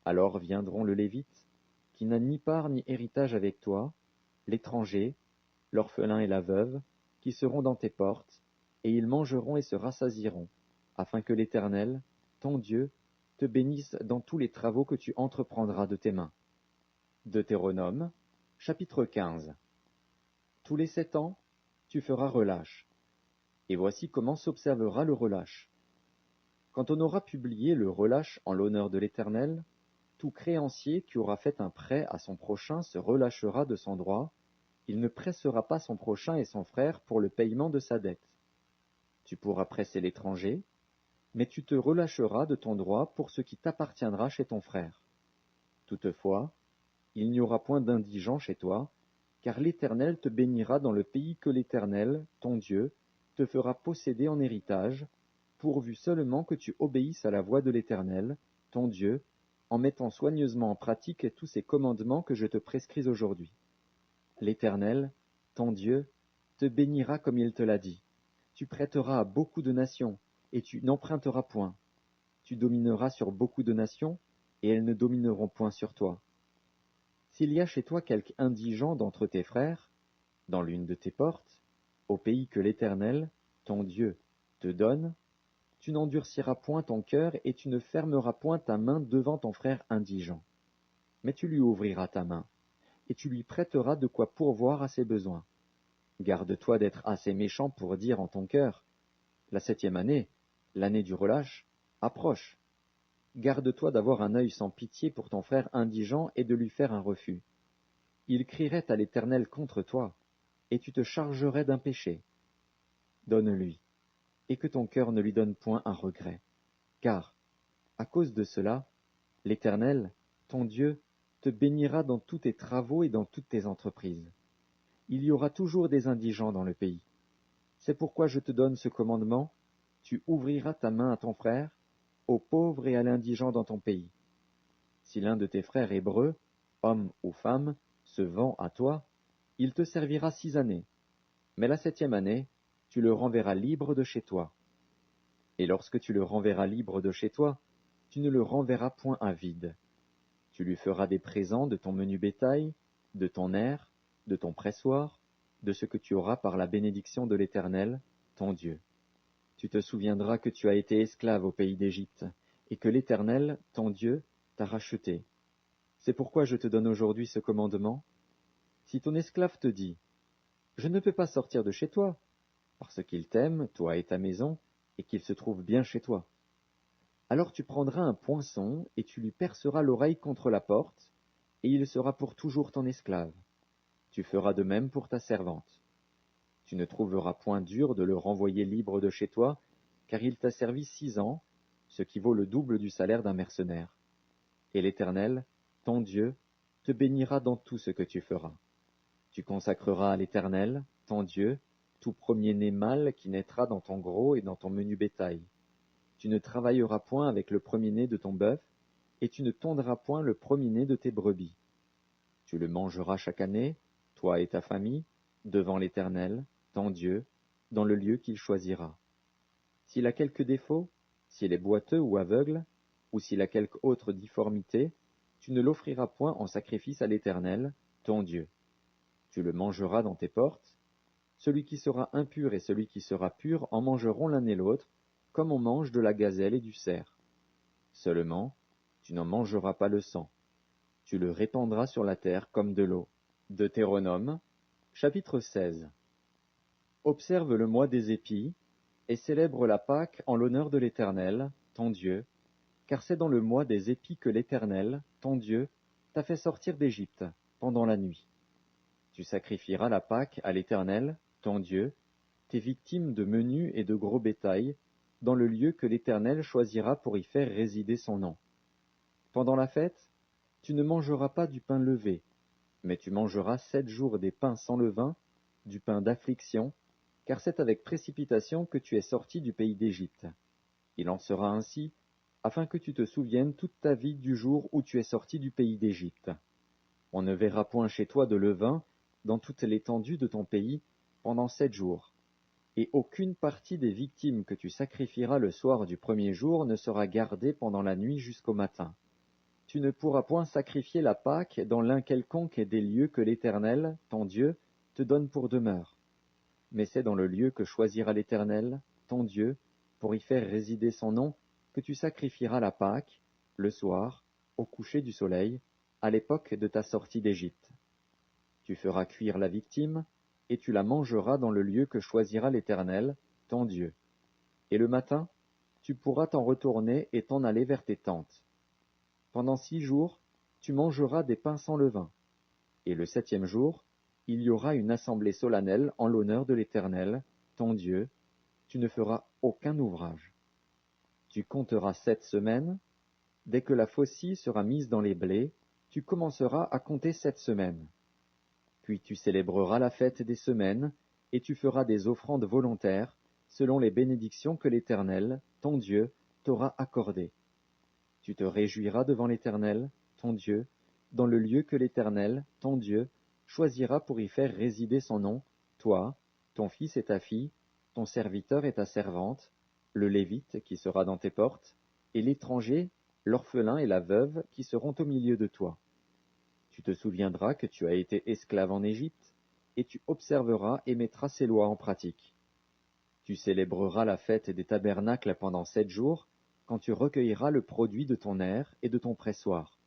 Alors viendront le Lévite, qui n'a ni part ni héritage avec toi, l'étranger, l'orphelin et la veuve, qui seront dans tes portes, et ils mangeront et se rassasieront, afin que l'Éternel, ton Dieu, te bénisse dans tous les travaux que tu entreprendras de tes mains. Deutéronome, chapitre 15. Tous les 7 ans, tu feras relâche. Et voici comment s'observera le relâche. Quand on aura publié le relâche en l'honneur de l'Éternel, tout créancier qui aura fait un prêt à son prochain se relâchera de son droit, il ne pressera pas son prochain et son frère pour le paiement de sa dette. Tu pourras presser l'étranger, mais tu te relâcheras de ton droit pour ce qui t'appartiendra chez ton frère. Toutefois, il n'y aura point d'indigent chez toi, car l'Éternel te bénira dans le pays que l'Éternel, ton Dieu, te fera posséder en héritage, pourvu seulement que tu obéisses à la voix de l'Éternel, ton Dieu, en mettant soigneusement en pratique tous ces commandements que je te prescris aujourd'hui. L'Éternel, ton Dieu, te bénira comme il te l'a dit. Tu prêteras à beaucoup de nations, et tu n'emprunteras point. Tu domineras sur beaucoup de nations, et elles ne domineront point sur toi. S'il y a chez toi quelque indigent d'entre tes frères, dans l'une de tes portes, au pays que l'Éternel, ton Dieu, te donne, tu n'endurciras point ton cœur et tu ne fermeras point ta main devant ton frère indigent. Mais tu lui ouvriras ta main, et tu lui prêteras de quoi pourvoir à ses besoins. Garde-toi d'être assez méchant pour dire en ton cœur, la 7e année, l'année du relâche, approche. Garde-toi d'avoir un œil sans pitié pour ton frère indigent et de lui faire un refus. Il crierait à l'Éternel contre toi, et tu te chargerais d'un péché. Donne-lui, et que ton cœur ne lui donne point un regret. Car, à cause de cela, l'Éternel, ton Dieu, te bénira dans tous tes travaux et dans toutes tes entreprises. Il y aura toujours des indigents dans le pays. C'est pourquoi je te donne ce commandement, tu ouvriras ta main à ton frère, aux pauvres et à l'indigent dans ton pays. Si l'un de tes frères hébreux, homme ou femme, se vend à toi, il te servira 6 années. Mais la 7e année, tu le renverras libre de chez toi. Et lorsque tu le renverras libre de chez toi, tu ne le renverras point à vide. Tu lui feras des présents de ton menu bétail, de ton aire, de ton pressoir, de ce que tu auras par la bénédiction de l'Éternel, ton Dieu. Tu te souviendras que tu as été esclave au pays d'Égypte, et que l'Éternel, ton Dieu, t'a racheté. C'est pourquoi je te donne aujourd'hui ce commandement. Si ton esclave te dit, je ne peux pas sortir de chez toi, parce qu'il t'aime, toi et ta maison, et qu'il se trouve bien chez toi. Alors tu prendras un poinçon, et tu lui perceras l'oreille contre la porte, et il sera pour toujours ton esclave. Tu feras de même pour ta servante. Tu ne trouveras point dur de le renvoyer libre de chez toi, car il t'a servi 6 ans, ce qui vaut le double du salaire d'un mercenaire. Et l'Éternel, ton Dieu, te bénira dans tout ce que tu feras. Tu consacreras à l'Éternel, ton Dieu, tout premier-né mâle qui naîtra dans ton gros et dans ton menu bétail. Tu ne travailleras point avec le premier-né de ton bœuf, et tu ne tondras point le premier-né de tes brebis. Tu le mangeras chaque année, toi et ta famille, devant l'Éternel, ton Dieu, dans le lieu qu'il choisira. S'il a quelque défaut, s'il est boiteux ou aveugle, ou s'il a quelque autre difformité, tu ne l'offriras point en sacrifice à l'Éternel, ton Dieu. Tu le mangeras dans tes portes. Celui qui sera impur et celui qui sera pur en mangeront l'un et l'autre, comme on mange de la gazelle et du cerf. Seulement, tu n'en mangeras pas le sang. Tu le répandras sur la terre comme de l'eau. Deutéronome, chapitre 16. Observe le mois des épis, et célèbre la Pâque en l'honneur de l'Éternel, ton Dieu, car c'est dans le mois des épis que l'Éternel, ton Dieu, t'a fait sortir d'Égypte, pendant la nuit. Tu sacrifieras la Pâque à l'Éternel, ton Dieu, tes victimes de menu et de gros bétail, dans le lieu que l'Éternel choisira pour y faire résider son nom. Pendant la fête, tu ne mangeras pas du pain levé, mais tu mangeras 7 jours des pains sans levain, du pain d'affliction, car c'est avec précipitation que tu es sorti du pays d'Égypte. Il en sera ainsi, afin que tu te souviennes toute ta vie du jour où tu es sorti du pays d'Égypte. On ne verra point chez toi de levain dans toute l'étendue de ton pays pendant 7 jours, et aucune partie des victimes que tu sacrifieras le soir du premier jour ne sera gardée pendant la nuit jusqu'au matin. Tu ne pourras point sacrifier la Pâque dans l'un quelconque des lieux que l'Éternel, ton Dieu, te donne pour demeure. Mais c'est dans le lieu que choisira l'Éternel, ton Dieu, pour y faire résider son nom, que tu sacrifieras la Pâque, le soir, au coucher du soleil, à l'époque de ta sortie d'Égypte. Tu feras cuire la victime, et tu la mangeras dans le lieu que choisira l'Éternel, ton Dieu. Et le matin, tu pourras t'en retourner et t'en aller vers tes tentes. Pendant 6 jours, tu mangeras des pains sans levain. Et le 7e jour, il y aura une assemblée solennelle en l'honneur de l'Éternel, ton Dieu. Tu ne feras aucun ouvrage. Tu compteras 7 semaines. Dès que la faucille sera mise dans les blés, tu commenceras à compter 7 semaines. Puis tu célébreras la fête des semaines, et tu feras des offrandes volontaires, selon les bénédictions que l'Éternel, ton Dieu, t'aura accordées. Tu te réjouiras devant l'Éternel, ton Dieu, dans le lieu que l'Éternel, ton Dieu, choisira pour y faire résider son nom, toi, ton fils et ta fille, ton serviteur et ta servante, le Lévite qui sera dans tes portes, et l'étranger, l'orphelin et la veuve qui seront au milieu de toi. Tu te souviendras que tu as été esclave en Égypte, et tu observeras et mettras ces lois en pratique. Tu célébreras la fête des tabernacles pendant 7 jours, quand tu recueilleras le produit de ton aire et de ton pressoir.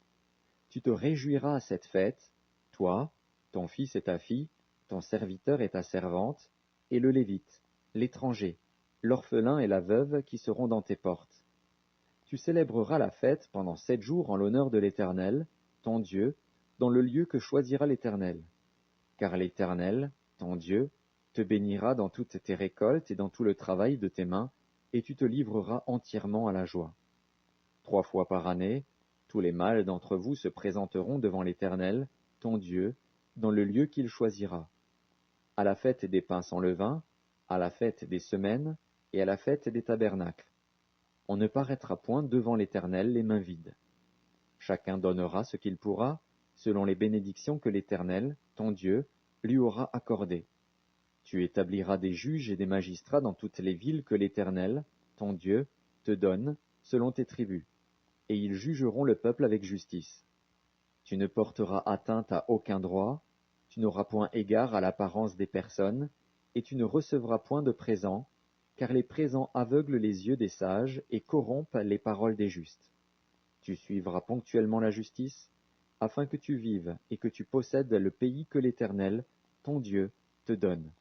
Tu te réjouiras à cette fête, toi, ton fils et ta fille, ton serviteur et ta servante, et le Lévite, l'étranger, l'orphelin et la veuve qui seront dans tes portes. Tu célébreras la fête pendant 7 jours en l'honneur de l'Éternel, ton Dieu, dans le lieu que choisira l'Éternel. Car l'Éternel, ton Dieu, te bénira dans toutes tes récoltes et dans tout le travail de tes mains, et tu te livreras entièrement à la joie. 3 fois par année, tous les mâles d'entre vous se présenteront devant l'Éternel, ton Dieu, dans le lieu qu'il choisira. À la fête des pains sans levain, à la fête des semaines, et à la fête des tabernacles. On ne paraîtra point devant l'Éternel les mains vides. Chacun donnera ce qu'il pourra, selon les bénédictions que l'Éternel, ton Dieu, lui aura accordées. Tu établiras des juges et des magistrats dans toutes les villes que l'Éternel, ton Dieu, te donne, selon tes tribus, et ils jugeront le peuple avec justice. Tu ne porteras atteinte à aucun droit, tu n'auras point égard à l'apparence des personnes, et tu ne recevras point de présents, car les présents aveuglent les yeux des sages et corrompent les paroles des justes. Tu suivras ponctuellement la justice, afin que tu vives et que tu possèdes le pays que l'Éternel, ton Dieu, te donne.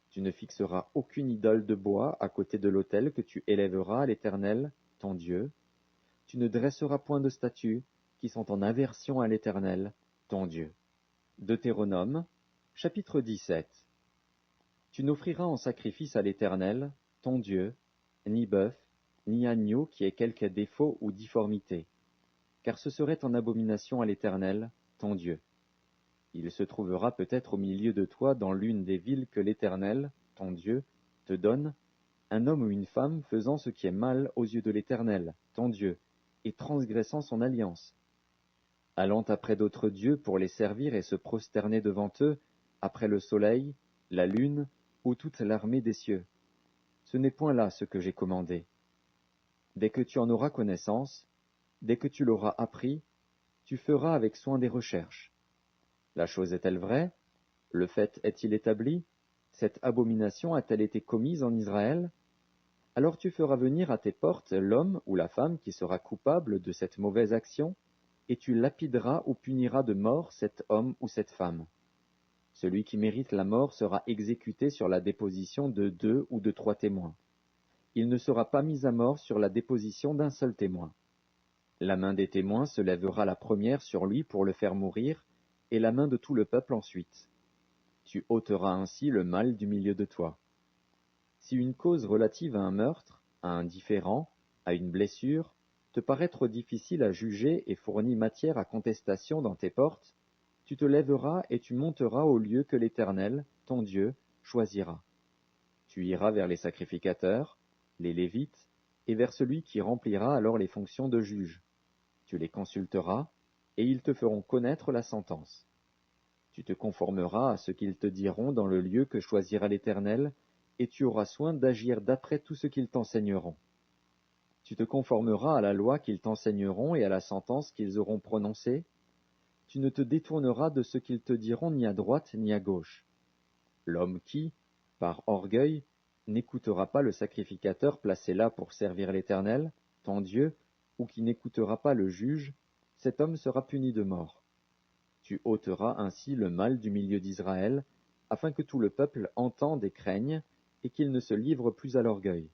Tu ne fixeras aucune idole de bois à côté de l'autel que tu élèveras à l'Éternel, ton Dieu. Tu ne dresseras point de statues qui sont en aversion à l'Éternel, ton Dieu. Deutéronome, chapitre 17. Tu n'offriras en sacrifice à l'Éternel, ton Dieu, ni bœuf, ni agneau qui ait quelque défaut ou difformité, car ce serait en abomination à l'Éternel, ton Dieu. Il se trouvera peut-être au milieu de toi dans l'une des villes que l'Éternel, ton Dieu, te donne, un homme ou une femme faisant ce qui est mal aux yeux de l'Éternel, ton Dieu, et transgressant son alliance, allant après d'autres dieux pour les servir et se prosterner devant eux, après le soleil, la lune, ou toute l'armée des cieux. Ce n'est point là ce que j'ai commandé. Dès que tu en auras connaissance, dès que tu l'auras appris, tu feras avec soin des recherches. La chose est-elle vraie? Le fait est-il établi? Cette abomination a-t-elle été commise en Israël? Alors tu feras venir à tes portes l'homme ou la femme qui sera coupable de cette mauvaise action, et tu lapideras ou puniras de mort cet homme ou cette femme. Celui qui mérite la mort sera exécuté sur la déposition de 2 ou de 3 témoins. Il ne sera pas mis à mort sur la déposition d'un seul témoin. La main des témoins se lèvera la première sur lui pour le faire mourir, et la main de tout le peuple ensuite. Tu ôteras ainsi le mal du milieu de toi. Si une cause relative à un meurtre, à un différend, à une blessure, te paraît trop difficile à juger et fournit matière à contestation dans tes portes, tu te lèveras et tu monteras au lieu que l'Éternel, ton Dieu, choisira. Tu iras vers les sacrificateurs, les Lévites, et vers celui qui remplira alors les fonctions de juge. Tu les consulteras, et ils te feront connaître la sentence. Tu te conformeras à ce qu'ils te diront dans le lieu que choisira l'Éternel, et tu auras soin d'agir d'après tout ce qu'ils t'enseigneront. Tu te conformeras à la loi qu'ils t'enseigneront et à la sentence qu'ils auront prononcée. Tu ne te détourneras de ce qu'ils te diront ni à droite ni à gauche. L'homme qui, par orgueil, n'écoutera pas le sacrificateur placé là pour servir l'Éternel, ton Dieu, ou qui n'écoutera pas le juge, cet homme sera puni de mort. Tu ôteras ainsi le mal du milieu d'Israël, afin que tout le peuple entende et craigne, et qu'il ne se livre plus à l'orgueil.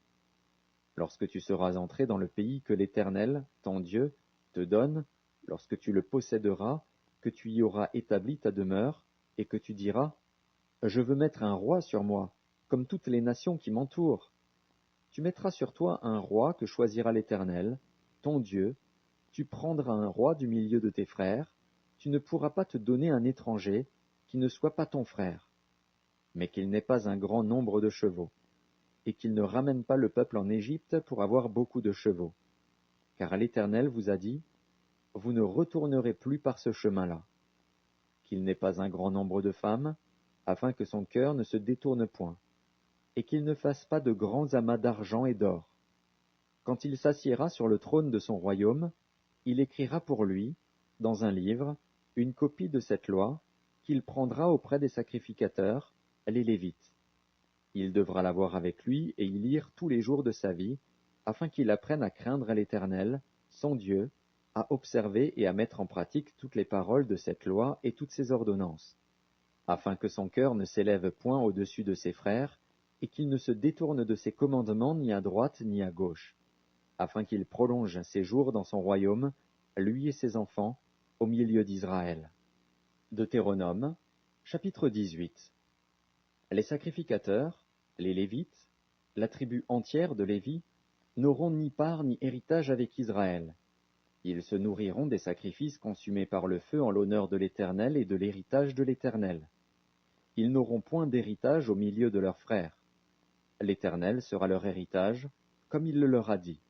Lorsque tu seras entré dans le pays que l'Éternel, ton Dieu, te donne, lorsque tu le posséderas, que tu y auras établi ta demeure, et que tu diras, je veux mettre un roi sur moi, comme toutes les nations qui m'entourent. Tu mettras sur toi un roi que choisira l'Éternel, ton Dieu, tu prendras un roi du milieu de tes frères, tu ne pourras pas te donner un étranger qui ne soit pas ton frère, mais qu'il n'ait pas un grand nombre de chevaux, et qu'il ne ramène pas le peuple en Égypte pour avoir beaucoup de chevaux. Car l'Éternel vous a dit, vous ne retournerez plus par ce chemin-là. Qu'il n'ait pas un grand nombre de femmes, afin que son cœur ne se détourne point, et qu'il ne fasse pas de grands amas d'argent et d'or. Quand il s'assiera sur le trône de son royaume, il écrira pour lui, dans un livre, une copie de cette loi, qu'il prendra auprès des sacrificateurs, les Lévites. Il devra l'avoir avec lui et y lire tous les jours de sa vie, afin qu'il apprenne à craindre l'Éternel, son Dieu, à observer et à mettre en pratique toutes les paroles de cette loi et toutes ses ordonnances, afin que son cœur ne s'élève point au-dessus de ses frères, et qu'il ne se détourne de ses commandements ni à droite ni à gauche, afin qu'il prolonge ses jours dans son royaume, lui et ses enfants, au milieu d'Israël. Deutéronome, chapitre 18. Les sacrificateurs, les Lévites, la tribu entière de Lévi, n'auront ni part ni héritage avec Israël. Ils se nourriront des sacrifices consumés par le feu en l'honneur de l'Éternel et de l'héritage de l'Éternel. Ils n'auront point d'héritage au milieu de leurs frères. L'Éternel sera leur héritage, comme il le leur a dit.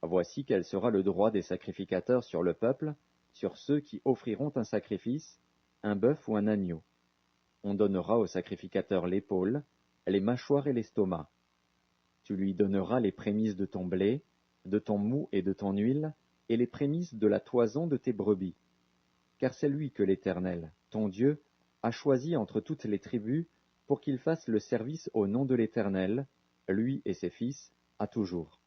Voici quel sera le droit des sacrificateurs sur le peuple, sur ceux qui offriront un sacrifice, un bœuf ou un agneau. On donnera au sacrificateur l'épaule, les mâchoires et l'estomac. Tu lui donneras les prémices de ton blé, de ton moût et de ton huile, et les prémices de la toison de tes brebis. Car c'est lui que l'Éternel, ton Dieu, a choisi entre toutes les tribus pour qu'il fasse le service au nom de l'Éternel, lui et ses fils, à toujours.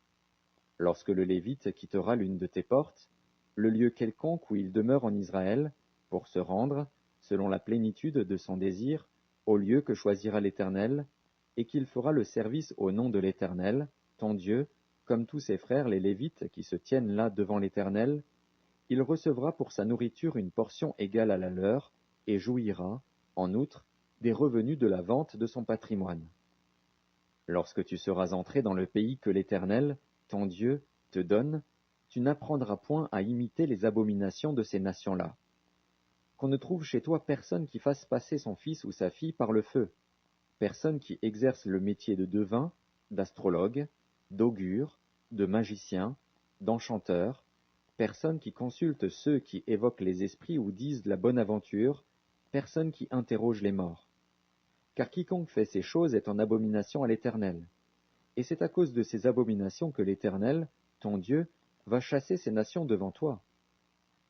Lorsque le Lévite quittera l'une de tes portes, le lieu quelconque où il demeure en Israël, pour se rendre, selon la plénitude de son désir, au lieu que choisira l'Éternel, et qu'il fera le service au nom de l'Éternel, ton Dieu, comme tous ses frères les Lévites qui se tiennent là devant l'Éternel, il recevra pour sa nourriture une portion égale à la leur, et jouira, en outre, des revenus de la vente de son patrimoine. Lorsque tu seras entré dans le pays que l'Éternel, ton Dieu, te donne, tu n'apprendras point à imiter les abominations de ces nations-là. Qu'on ne trouve chez toi personne qui fasse passer son fils ou sa fille par le feu, personne qui exerce le métier de devin, d'astrologue, d'augure, de magicien, d'enchanteur, personne qui consulte ceux qui évoquent les esprits ou disent la bonne aventure, personne qui interroge les morts. Car quiconque fait ces choses est en abomination à l'Éternel. Et c'est à cause de ces abominations que l'Éternel, ton Dieu, va chasser ces nations devant toi.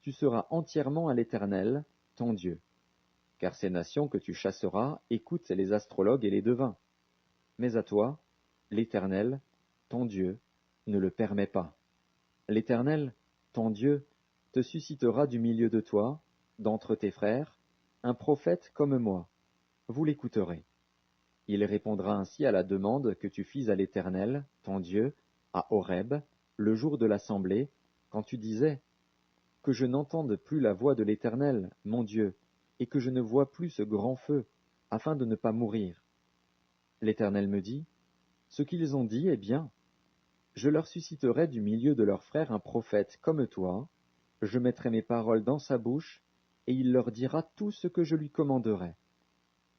Tu seras entièrement à l'Éternel, ton Dieu. Car ces nations que tu chasseras écoutent les astrologues et les devins. Mais à toi, l'Éternel, ton Dieu, ne le permet pas. L'Éternel, ton Dieu, te suscitera du milieu de toi, d'entre tes frères, un prophète comme moi. Vous l'écouterez. Il répondra ainsi à la demande que tu fis à l'Éternel, ton Dieu, à Horeb, le jour de l'assemblée, quand tu disais, que je n'entende plus la voix de l'Éternel, mon Dieu, et que je ne vois plus ce grand feu, afin de ne pas mourir. L'Éternel me dit, ce qu'ils ont dit est bien. Je leur susciterai du milieu de leurs frères un prophète comme toi, je mettrai mes paroles dans sa bouche, et il leur dira tout ce que je lui commanderai.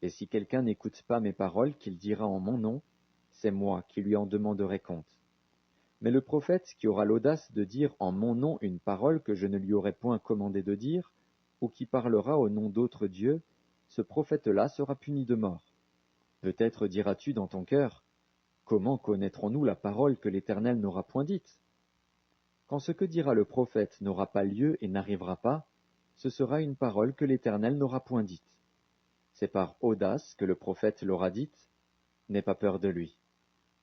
Et si quelqu'un n'écoute pas mes paroles qu'il dira en mon nom, c'est moi qui lui en demanderai compte. Mais le prophète qui aura l'audace de dire en mon nom une parole que je ne lui aurai point commandé de dire, ou qui parlera au nom d'autres dieux, ce prophète-là sera puni de mort. Peut-être diras-tu dans ton cœur, comment connaîtrons-nous la parole que l'Éternel n'aura point dite? Quand ce que dira le prophète n'aura pas lieu et n'arrivera pas, ce sera une parole que l'Éternel n'aura point dite. C'est par audace que le prophète l'aura dite, n'aie pas peur de lui.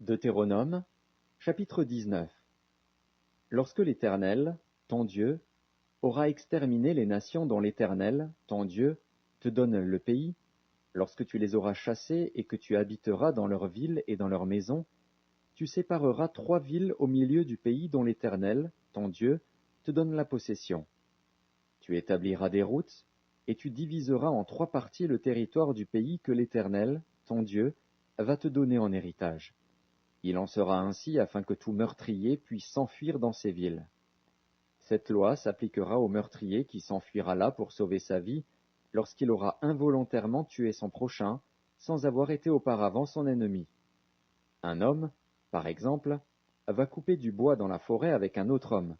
Deutéronome, chapitre 19. Lorsque l'Éternel, ton Dieu, aura exterminé les nations dont l'Éternel, ton Dieu, te donne le pays, lorsque tu les auras chassées et que tu habiteras dans leurs villes et dans leurs maisons, tu sépareras 3 villes au milieu du pays dont l'Éternel, ton Dieu, te donne la possession. Tu établiras des routes, et tu diviseras en 3 parties le territoire du pays que l'Éternel, ton Dieu, va te donner en héritage. Il en sera ainsi afin que tout meurtrier puisse s'enfuir dans ces villes. Cette loi s'appliquera au meurtrier qui s'enfuira là pour sauver sa vie, lorsqu'il aura involontairement tué son prochain, sans avoir été auparavant son ennemi. Un homme, par exemple, va couper du bois dans la forêt avec un autre homme.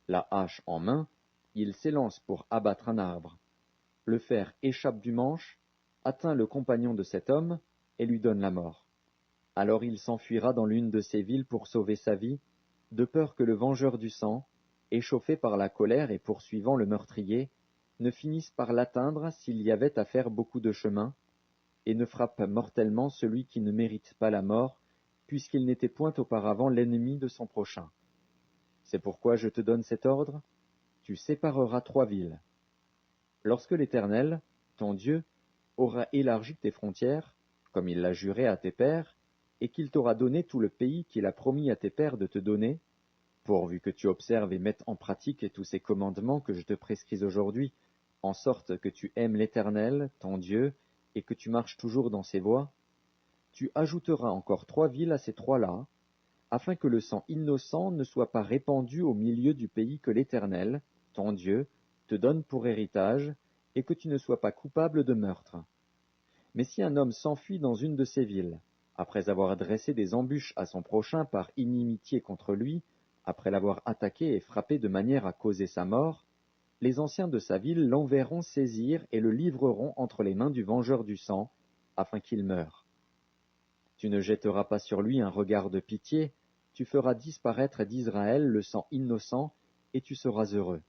La hache en main, il s'élance pour abattre un arbre. Le fer échappe du manche, atteint le compagnon de cet homme, et lui donne la mort. Alors il s'enfuira dans l'une de ces villes pour sauver sa vie, de peur que le vengeur du sang, échauffé par la colère et poursuivant le meurtrier, ne finisse par l'atteindre s'il y avait à faire beaucoup de chemin, et ne frappe mortellement celui qui ne mérite pas la mort, puisqu'il n'était point auparavant l'ennemi de son prochain. C'est pourquoi je te donne cet ordre, tu sépareras 3 villes. Lorsque l'Éternel, ton Dieu, aura élargi tes frontières, comme il l'a juré à tes pères, et qu'il t'aura donné tout le pays qu'il a promis à tes pères de te donner, pourvu que tu observes et mettes en pratique tous ces commandements que je te prescris aujourd'hui, en sorte que tu aimes l'Éternel, ton Dieu, et que tu marches toujours dans ses voies, tu ajouteras encore 3 villes à ces 3-là, afin que le sang innocent ne soit pas répandu au milieu du pays que l'Éternel, ton Dieu, te donne pour héritage, et que tu ne sois pas coupable de meurtre. Mais si un homme s'enfuit dans une de ces villes, après avoir dressé des embûches à son prochain par inimitié contre lui, après l'avoir attaqué et frappé de manière à causer sa mort, les anciens de sa ville l'enverront saisir et le livreront entre les mains du vengeur du sang, afin qu'il meure. Tu ne jetteras pas sur lui un regard de pitié, tu feras disparaître d'Israël le sang innocent, et tu seras heureux.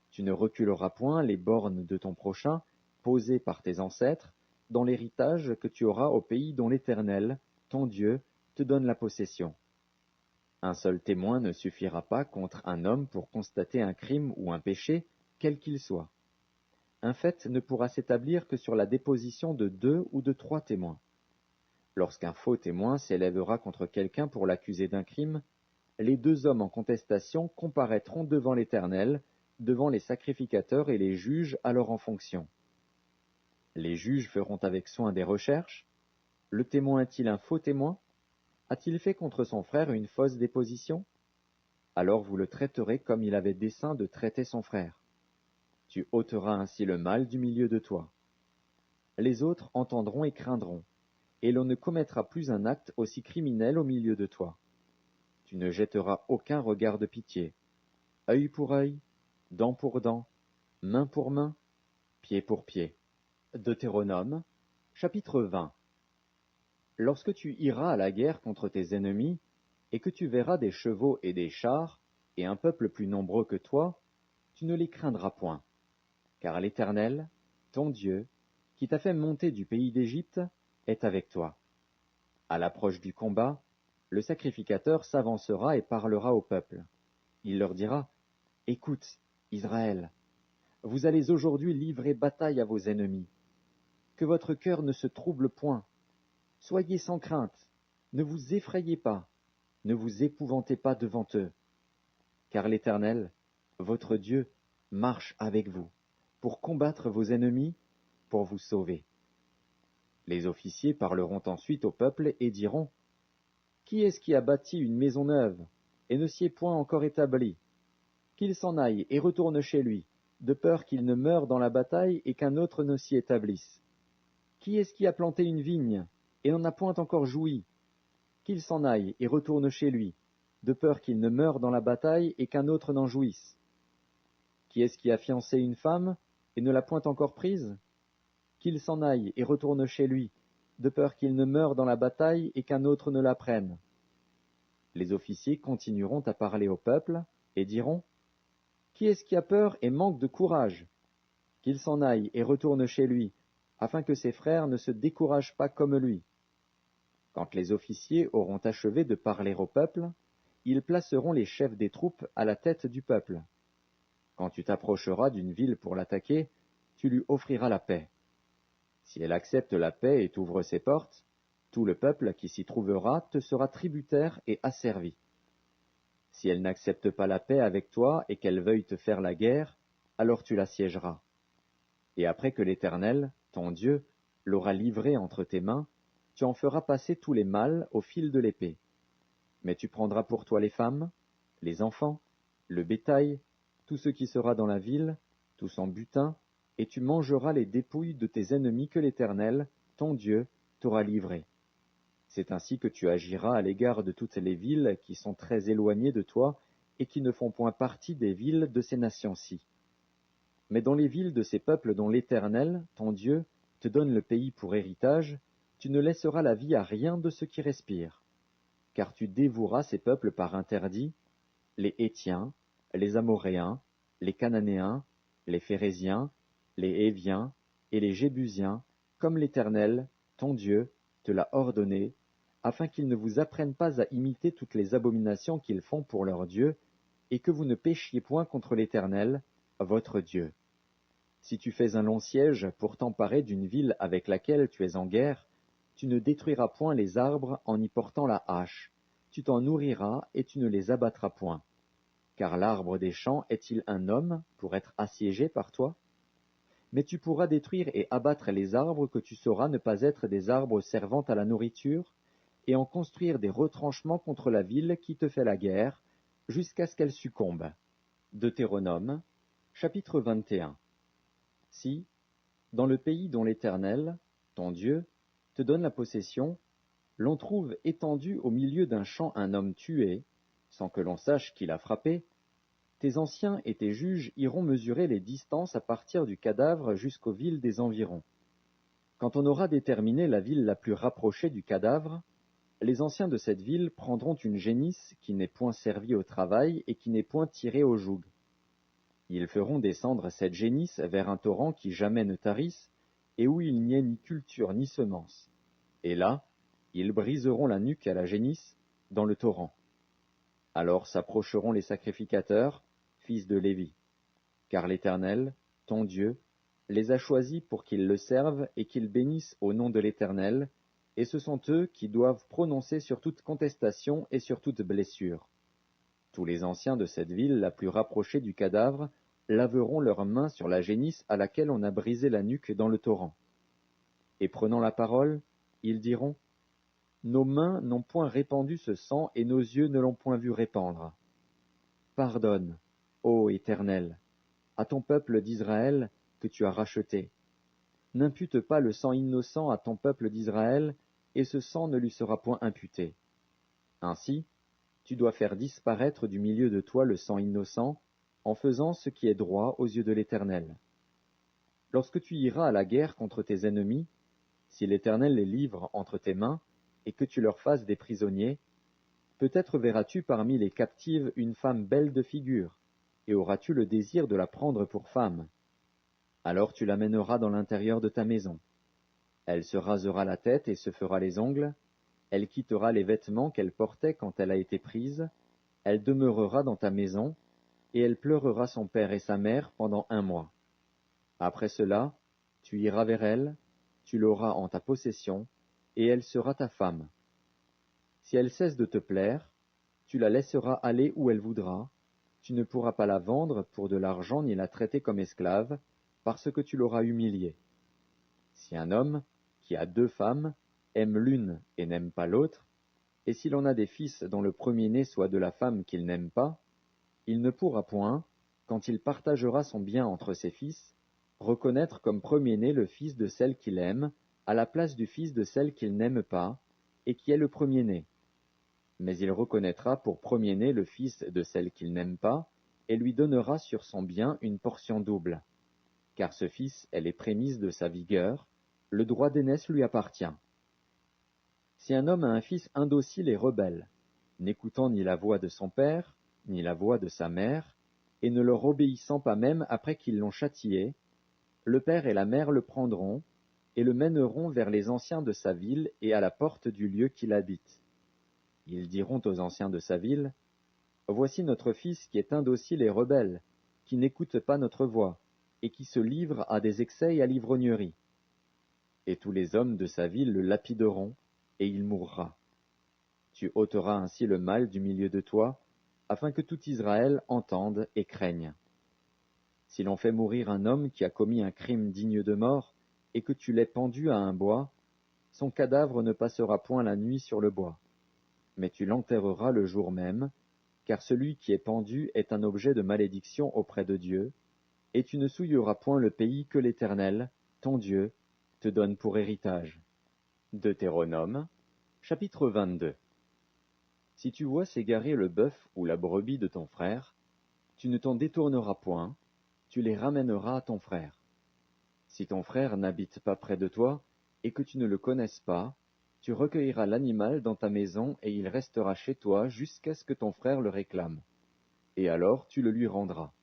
Tu ne reculeras point les bornes de ton prochain, posées par tes ancêtres, dans l'héritage que tu auras au pays dont l'Éternel, ton Dieu, te donne la possession. Un seul témoin ne suffira pas contre un homme pour constater un crime ou un péché, quel qu'il soit. Un fait ne pourra s'établir que sur la déposition de 2 ou de 3 témoins. Lorsqu'un faux témoin s'élèvera contre quelqu'un pour l'accuser d'un crime, les 2 hommes en contestation comparaîtront devant l'Éternel, devant les sacrificateurs et les juges alors en fonction. Les juges feront avec soin des recherches. Le témoin est-il un faux témoin? A-t-il fait contre son frère une fausse déposition? Alors vous le traiterez comme il avait dessein de traiter son frère. Tu ôteras ainsi le mal du milieu de toi. Les autres entendront et craindront, et l'on ne commettra plus un acte aussi criminel au milieu de toi. Tu ne jetteras aucun regard de pitié. Œil pour œil, dent pour dent, main pour main, pied pour pied. Deutéronome, chapitre 20. Lorsque tu iras à la guerre contre tes ennemis, et que tu verras des chevaux et des chars, et un peuple plus nombreux que toi, tu ne les craindras point. Car l'Éternel, ton Dieu, qui t'a fait monter du pays d'Égypte, est avec toi. À l'approche du combat, le sacrificateur s'avancera et parlera au peuple. Il leur dira, « Écoute, Israël, vous allez aujourd'hui livrer bataille à vos ennemis. Que votre cœur ne se trouble point. Soyez sans crainte, ne vous effrayez pas, ne vous épouvantez pas devant eux. Car l'Éternel, votre Dieu, marche avec vous, pour combattre vos ennemis, pour vous sauver. » Les officiers parleront ensuite au peuple et diront, Qui est-ce qui a bâti une maison neuve, et ne s'y est point encore établi? Qu'il s'en aille et retourne chez lui, de peur qu'il ne meure dans la bataille et qu'un autre ne s'y établisse. Qui est-ce qui a planté une vigne, et n'en a point encore joui? Qu'il s'en aille et retourne chez lui, de peur qu'il ne meure dans la bataille et qu'un autre n'en jouisse. Qui est-ce qui a fiancé une femme, et ne l'a point encore prise? Qu'il s'en aille et retourne chez lui, de peur qu'il ne meure dans la bataille et qu'un autre ne la prenne. Les officiers continueront à parler au peuple, et diront, qui est-ce qui a peur et manque de courage? Qu'il s'en aille et retourne chez lui, afin que ses frères ne se découragent pas comme lui. Quand les officiers auront achevé de parler au peuple, ils placeront les chefs des troupes à la tête du peuple. Quand tu t'approcheras d'une ville pour l'attaquer, tu lui offriras la paix. Si elle accepte la paix et t'ouvre ses portes, tout le peuple qui s'y trouvera te sera tributaire et asservi. Si elle n'accepte pas la paix avec toi et qu'elle veuille te faire la guerre, alors tu l'assiégeras. Et après que l'Éternel, ton Dieu, l'aura livré entre tes mains, tu en feras passer tous les mâles au fil de l'épée. Mais tu prendras pour toi les femmes, les enfants, le bétail, tout ce qui sera dans la ville, tout son butin, et tu mangeras les dépouilles de tes ennemis que l'Éternel, ton Dieu, t'aura livrés. C'est ainsi que tu agiras à l'égard de toutes les villes qui sont très éloignées de toi et qui ne font point partie des villes de ces nations-ci. Mais dans les villes de ces peuples dont l'Éternel, ton Dieu, te donne le pays pour héritage, tu ne laisseras la vie à rien de ce qui respire. Car tu dévoueras ces peuples par interdit, les Hétiens, les Amoréens, les Cananéens, les Phéréziens, les Héviens et les Jébusiens, comme l'Éternel, ton Dieu, te l'a ordonné, afin qu'ils ne vous apprennent pas à imiter toutes les abominations qu'ils font pour leur Dieu, et que vous ne péchiez point contre l'Éternel, votre Dieu. Si tu fais un long siège pour t'emparer d'une ville avec laquelle tu es en guerre, tu ne détruiras point les arbres en y portant la hache, tu t'en nourriras et tu ne les abattras point. Car l'arbre des champs est-il un homme pour être assiégé par toi? Mais tu pourras détruire et abattre les arbres que tu sauras ne pas être des arbres servant à la nourriture, et en construire des retranchements contre la ville qui te fait la guerre, jusqu'à ce qu'elle succombe. Deutéronome, chapitre 21. Si, dans le pays dont l'Éternel, ton Dieu, te donne la possession, l'on trouve étendu au milieu d'un champ un homme tué, sans que l'on sache qui l'a frappé, tes anciens et tes juges iront mesurer les distances à partir du cadavre jusqu'aux villes des environs. Quand on aura déterminé la ville la plus rapprochée du cadavre, les anciens de cette ville prendront une génisse qui n'est point servie au travail et qui n'est point tirée au joug. Ils feront descendre cette génisse vers un torrent qui jamais ne tarisse, et où il n'y ait ni culture ni semence. Et là, ils briseront la nuque à la génisse dans le torrent. Alors s'approcheront les sacrificateurs, fils de Lévi, car l'Éternel, ton Dieu, les a choisis pour qu'ils le servent et qu'ils bénissent au nom de l'Éternel, et ce sont eux qui doivent prononcer sur toute contestation et sur toute blessure. Tous les anciens de cette ville la plus rapprochée du cadavre laveront leurs mains sur la génisse à laquelle on a brisé la nuque dans le torrent. Et prenant la parole, ils diront, nos mains n'ont point répandu ce sang et nos yeux ne l'ont point vu répandre. Pardonne, ô Éternel, à ton peuple d'Israël que tu as racheté. N'impute pas le sang innocent à ton peuple d'Israël, et ce sang ne lui sera point imputé. Ainsi, tu dois faire disparaître du milieu de toi le sang innocent, en faisant ce qui est droit aux yeux de l'Éternel. Lorsque tu iras à la guerre contre tes ennemis, si l'Éternel les livre entre tes mains, et que tu leur fasses des prisonniers, peut-être verras-tu parmi les captives une femme belle de figure, et auras-tu le désir de la prendre pour femme. Alors tu l'amèneras dans l'intérieur de ta maison. Elle se rasera la tête et se fera les ongles, elle quittera les vêtements qu'elle portait quand elle a été prise, elle demeurera dans ta maison, et elle pleurera son père et sa mère pendant 1 mois. Après cela, tu iras vers elle, tu l'auras en ta possession, et elle sera ta femme. Si elle cesse de te plaire, tu la laisseras aller où elle voudra, tu ne pourras pas la vendre pour de l'argent ni la traiter comme esclave, parce que tu l'auras humiliée. Si un homme, qui a 2 femmes, aime l'une et n'aime pas l'autre, Et s'il en a des fils dont le premier-né soit de la femme qu'il n'aime pas, il ne pourra point, quand il partagera son bien entre ses fils, reconnaître comme premier-né le fils de celle qu'il aime, à la place du fils de celle qu'il n'aime pas, et qui est le premier-né. Mais il reconnaîtra pour premier-né le fils de celle qu'il n'aime pas, et lui donnera sur son bien une portion double. Car ce fils est les prémices de sa vigueur, le droit d'aînesse lui appartient. Si un homme a un fils indocile et rebelle, n'écoutant ni la voix de son père, ni la voix de sa mère, et ne leur obéissant pas même après qu'ils l'ont châtié, le père et la mère le prendront, et le mèneront vers les anciens de sa ville et à la porte du lieu qu'il habite. Ils diront aux anciens de sa ville, « Voici notre fils qui est indocile et rebelle, qui n'écoute pas notre voix, et qui se livre à des excès et à l'ivrognerie. » Et tous les hommes de sa ville le lapideront, et il mourra. Tu ôteras ainsi le mal du milieu de toi, afin que tout Israël entende et craigne. Si l'on fait mourir un homme qui a commis un crime digne de mort, et que tu l'aies pendu à un bois, son cadavre ne passera point la nuit sur le bois. Mais tu l'enterreras le jour même, car celui qui est pendu est un objet de malédiction auprès de Dieu, et tu ne souilleras point le pays que l'Éternel, ton Dieu, te donne pour héritage. Deutéronome, chapitre 22. Si tu vois s'égarer le bœuf ou la brebis de ton frère, tu ne t'en détourneras point, tu les ramèneras à ton frère. Si ton frère n'habite pas près de toi, et que tu ne le connaisses pas, tu recueilleras l'animal dans ta maison, et il restera chez toi jusqu'à ce que ton frère le réclame. Et alors tu le lui rendras.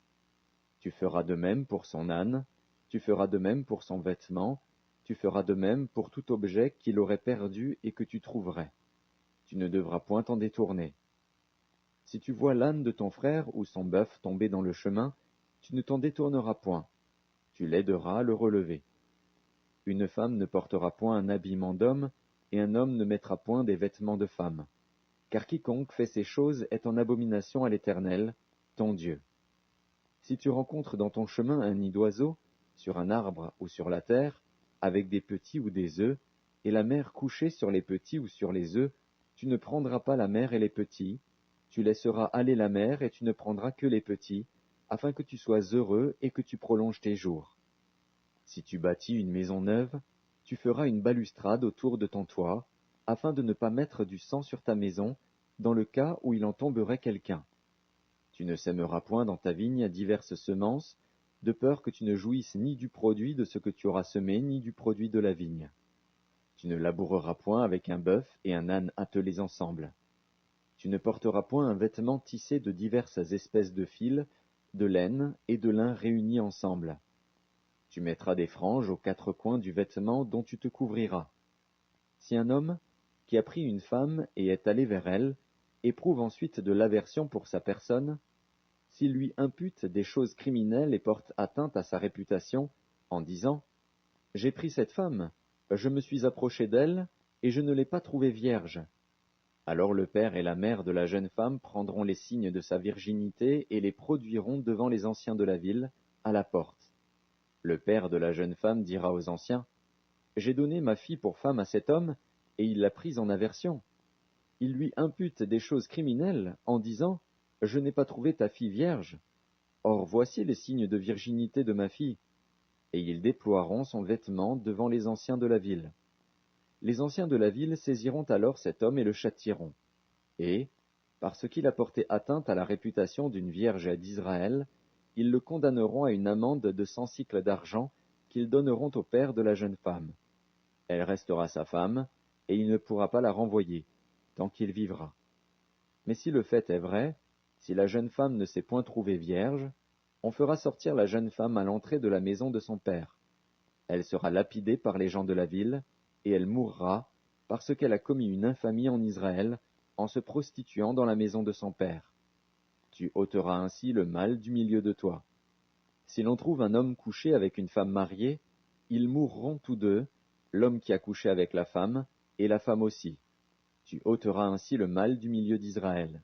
Tu feras de même pour son âne, tu feras de même pour son vêtement, tu feras de même pour tout objet qu'il aurait perdu et que tu trouverais. Tu ne devras point t'en détourner. Si tu vois l'âne de ton frère ou son bœuf tomber dans le chemin, tu ne t'en détourneras point. Tu l'aideras à le relever. Une femme ne portera point un habillement d'homme, et un homme ne mettra point des vêtements de femme. Car quiconque fait ces choses est en abomination à l'Éternel, ton Dieu. Si tu rencontres dans ton chemin un nid d'oiseau, sur un arbre ou sur la terre, avec des petits ou des œufs, et la mère couchée sur les petits ou sur les œufs, tu ne prendras pas la mère et les petits, tu laisseras aller la mère et tu ne prendras que les petits, afin que tu sois heureux et que tu prolonges tes jours. Si tu bâtis une maison neuve, tu feras une balustrade autour de ton toit, afin de ne pas mettre du sang sur ta maison, dans le cas où il en tomberait quelqu'un. Tu ne sèmeras point dans ta vigne diverses semences, de peur que tu ne jouisses ni du produit de ce que tu auras semé, ni du produit de la vigne. Tu ne laboureras point avec un bœuf et un âne attelés ensemble. Tu ne porteras point un vêtement tissé de diverses espèces de fils, de laine et de lin réunis ensemble. Tu mettras des franges aux quatre coins du vêtement dont tu te couvriras. Si un homme, qui a pris une femme et est allé vers elle, éprouve ensuite de l'aversion pour sa personne, s'il lui impute des choses criminelles et porte atteinte à sa réputation, en disant « J'ai pris cette femme, je me suis approché d'elle, et je ne l'ai pas trouvée vierge », alors le père et la mère de la jeune femme prendront les signes de sa virginité et les produiront devant les anciens de la ville, à la porte. Le père de la jeune femme dira aux anciens, « J'ai donné ma fille pour femme à cet homme, et il l'a prise en aversion. Il lui impute des choses criminelles, en disant, « Je n'ai pas trouvé ta fille vierge. Or voici les signes de virginité de ma fille. » Et ils déploieront son vêtement devant les anciens de la ville. Les anciens de la ville saisiront alors cet homme et le châtieront. Et, parce qu'il a porté atteinte à la réputation d'une vierge d'Israël, ils le condamneront à une amende de 100 sicles d'argent qu'ils donneront au père de la jeune femme. Elle restera sa femme, et il ne pourra pas la renvoyer, tant qu'il vivra. Mais si le fait est vrai, si la jeune femme ne s'est point trouvée vierge, on fera sortir la jeune femme à l'entrée de la maison de son père. Elle sera lapidée par les gens de la ville, et elle mourra, parce qu'elle a commis une infamie en Israël, en se prostituant dans la maison de son père. Tu ôteras ainsi le mal du milieu de toi. Si l'on trouve un homme couché avec une femme mariée, ils mourront tous deux, l'homme qui a couché avec la femme, et la femme aussi. Tu ôteras ainsi le mal du milieu d'Israël.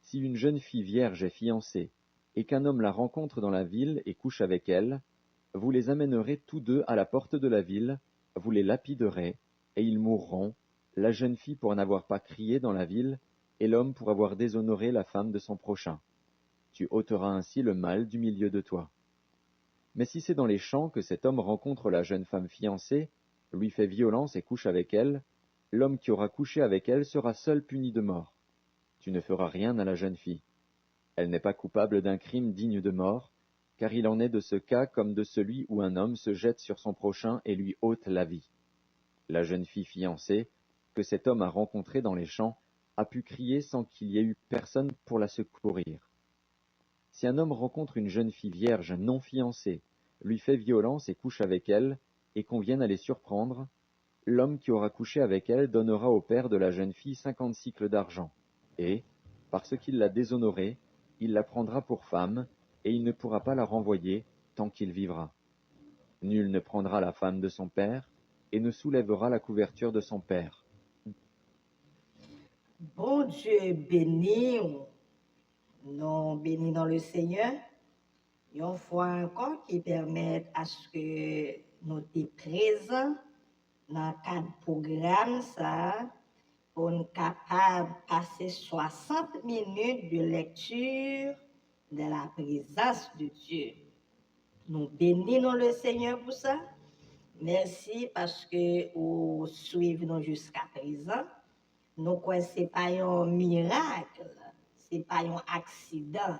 Si une jeune fille vierge est fiancée, et qu'un homme la rencontre dans la ville et couche avec elle, vous les amènerez tous deux à la porte de la ville, vous les lapiderez, et ils mourront, la jeune fille pour n'avoir pas crié dans la ville, et l'homme pour avoir déshonoré la femme de son prochain. Tu ôteras ainsi le mal du milieu de toi. Mais si c'est dans les champs que cet homme rencontre la jeune femme fiancée, lui fait violence et couche avec elle, l'homme qui aura couché avec elle sera seul puni de mort. Tu ne feras rien à la jeune fille. Elle n'est pas coupable d'un crime digne de mort, car il en est de ce cas comme de celui où un homme se jette sur son prochain et lui ôte la vie. La jeune fille fiancée, que cet homme a rencontrée dans les champs, a pu crier sans qu'il y ait eu personne pour la secourir. Si un homme rencontre une jeune fille vierge non fiancée, lui fait violence et couche avec elle, et qu'on vienne à les surprendre, l'homme qui aura couché avec elle donnera au père de la jeune fille 50 sicles d'argent, et, parce qu'il l'a déshonorée, il la prendra pour femme, et il ne pourra pas la renvoyer tant qu'il vivra. Nul ne prendra la femme de son père, et ne soulèvera la couverture de son père. Bon Dieu béni, nous bénis dans le Seigneur, une fois encore qui permet à ce que nous soyons présents dans le cadre programme ça, pour nous capables de passer 60 minutes de lecture de la présence de Dieu. Nous bénissons le Seigneur pour ça. Merci parce que vous suivez nous jusqu'à présent. Nous croyons que ce n'est pas un miracle, ce n'est pas un accident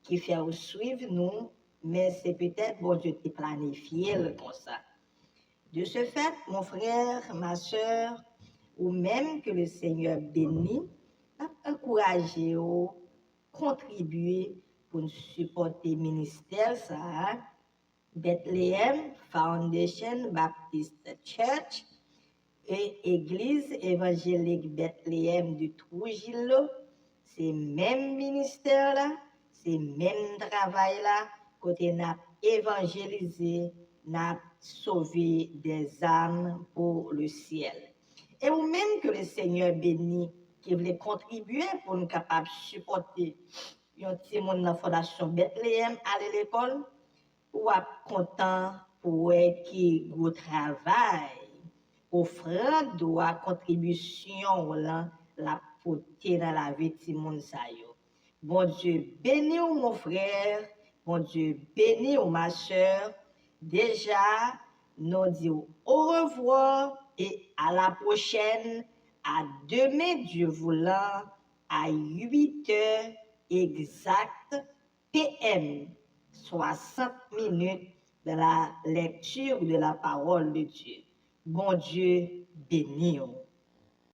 qui fait vous suivre nous, mais c'est peut-être bon Dieu qui planifié comme ça. De ce fait, mon frère, ma soeur, ou même que le Seigneur bénit, encouragez vous, contribuer pour nous supporter le ministère ça. Bethlehem Foundation Baptist Church et Église évangélique Bethlehem du Trujillo, c'est même ministère là, c'est même travail là, côté n'a évangélisé, n'a sauvé des âmes pour le ciel. Et ou même que le Seigneur bénit, qui voulait contribuer pour nous capables de supporter un petit monde dans la fondation Bethlehem, aller à l'école, ou à content pour qui gros travail, offrande doit contribution là, la porter dans la vie de monde sa yo. Bon Dieu béni ou mon frère, bon Dieu béni ou ma soeur. Déjà, nous disons au revoir et à la prochaine, à demain Dieu voulant, à 8h exact PM. 60 minutes de la lecture de la parole de Dieu. Bon Dieu béni.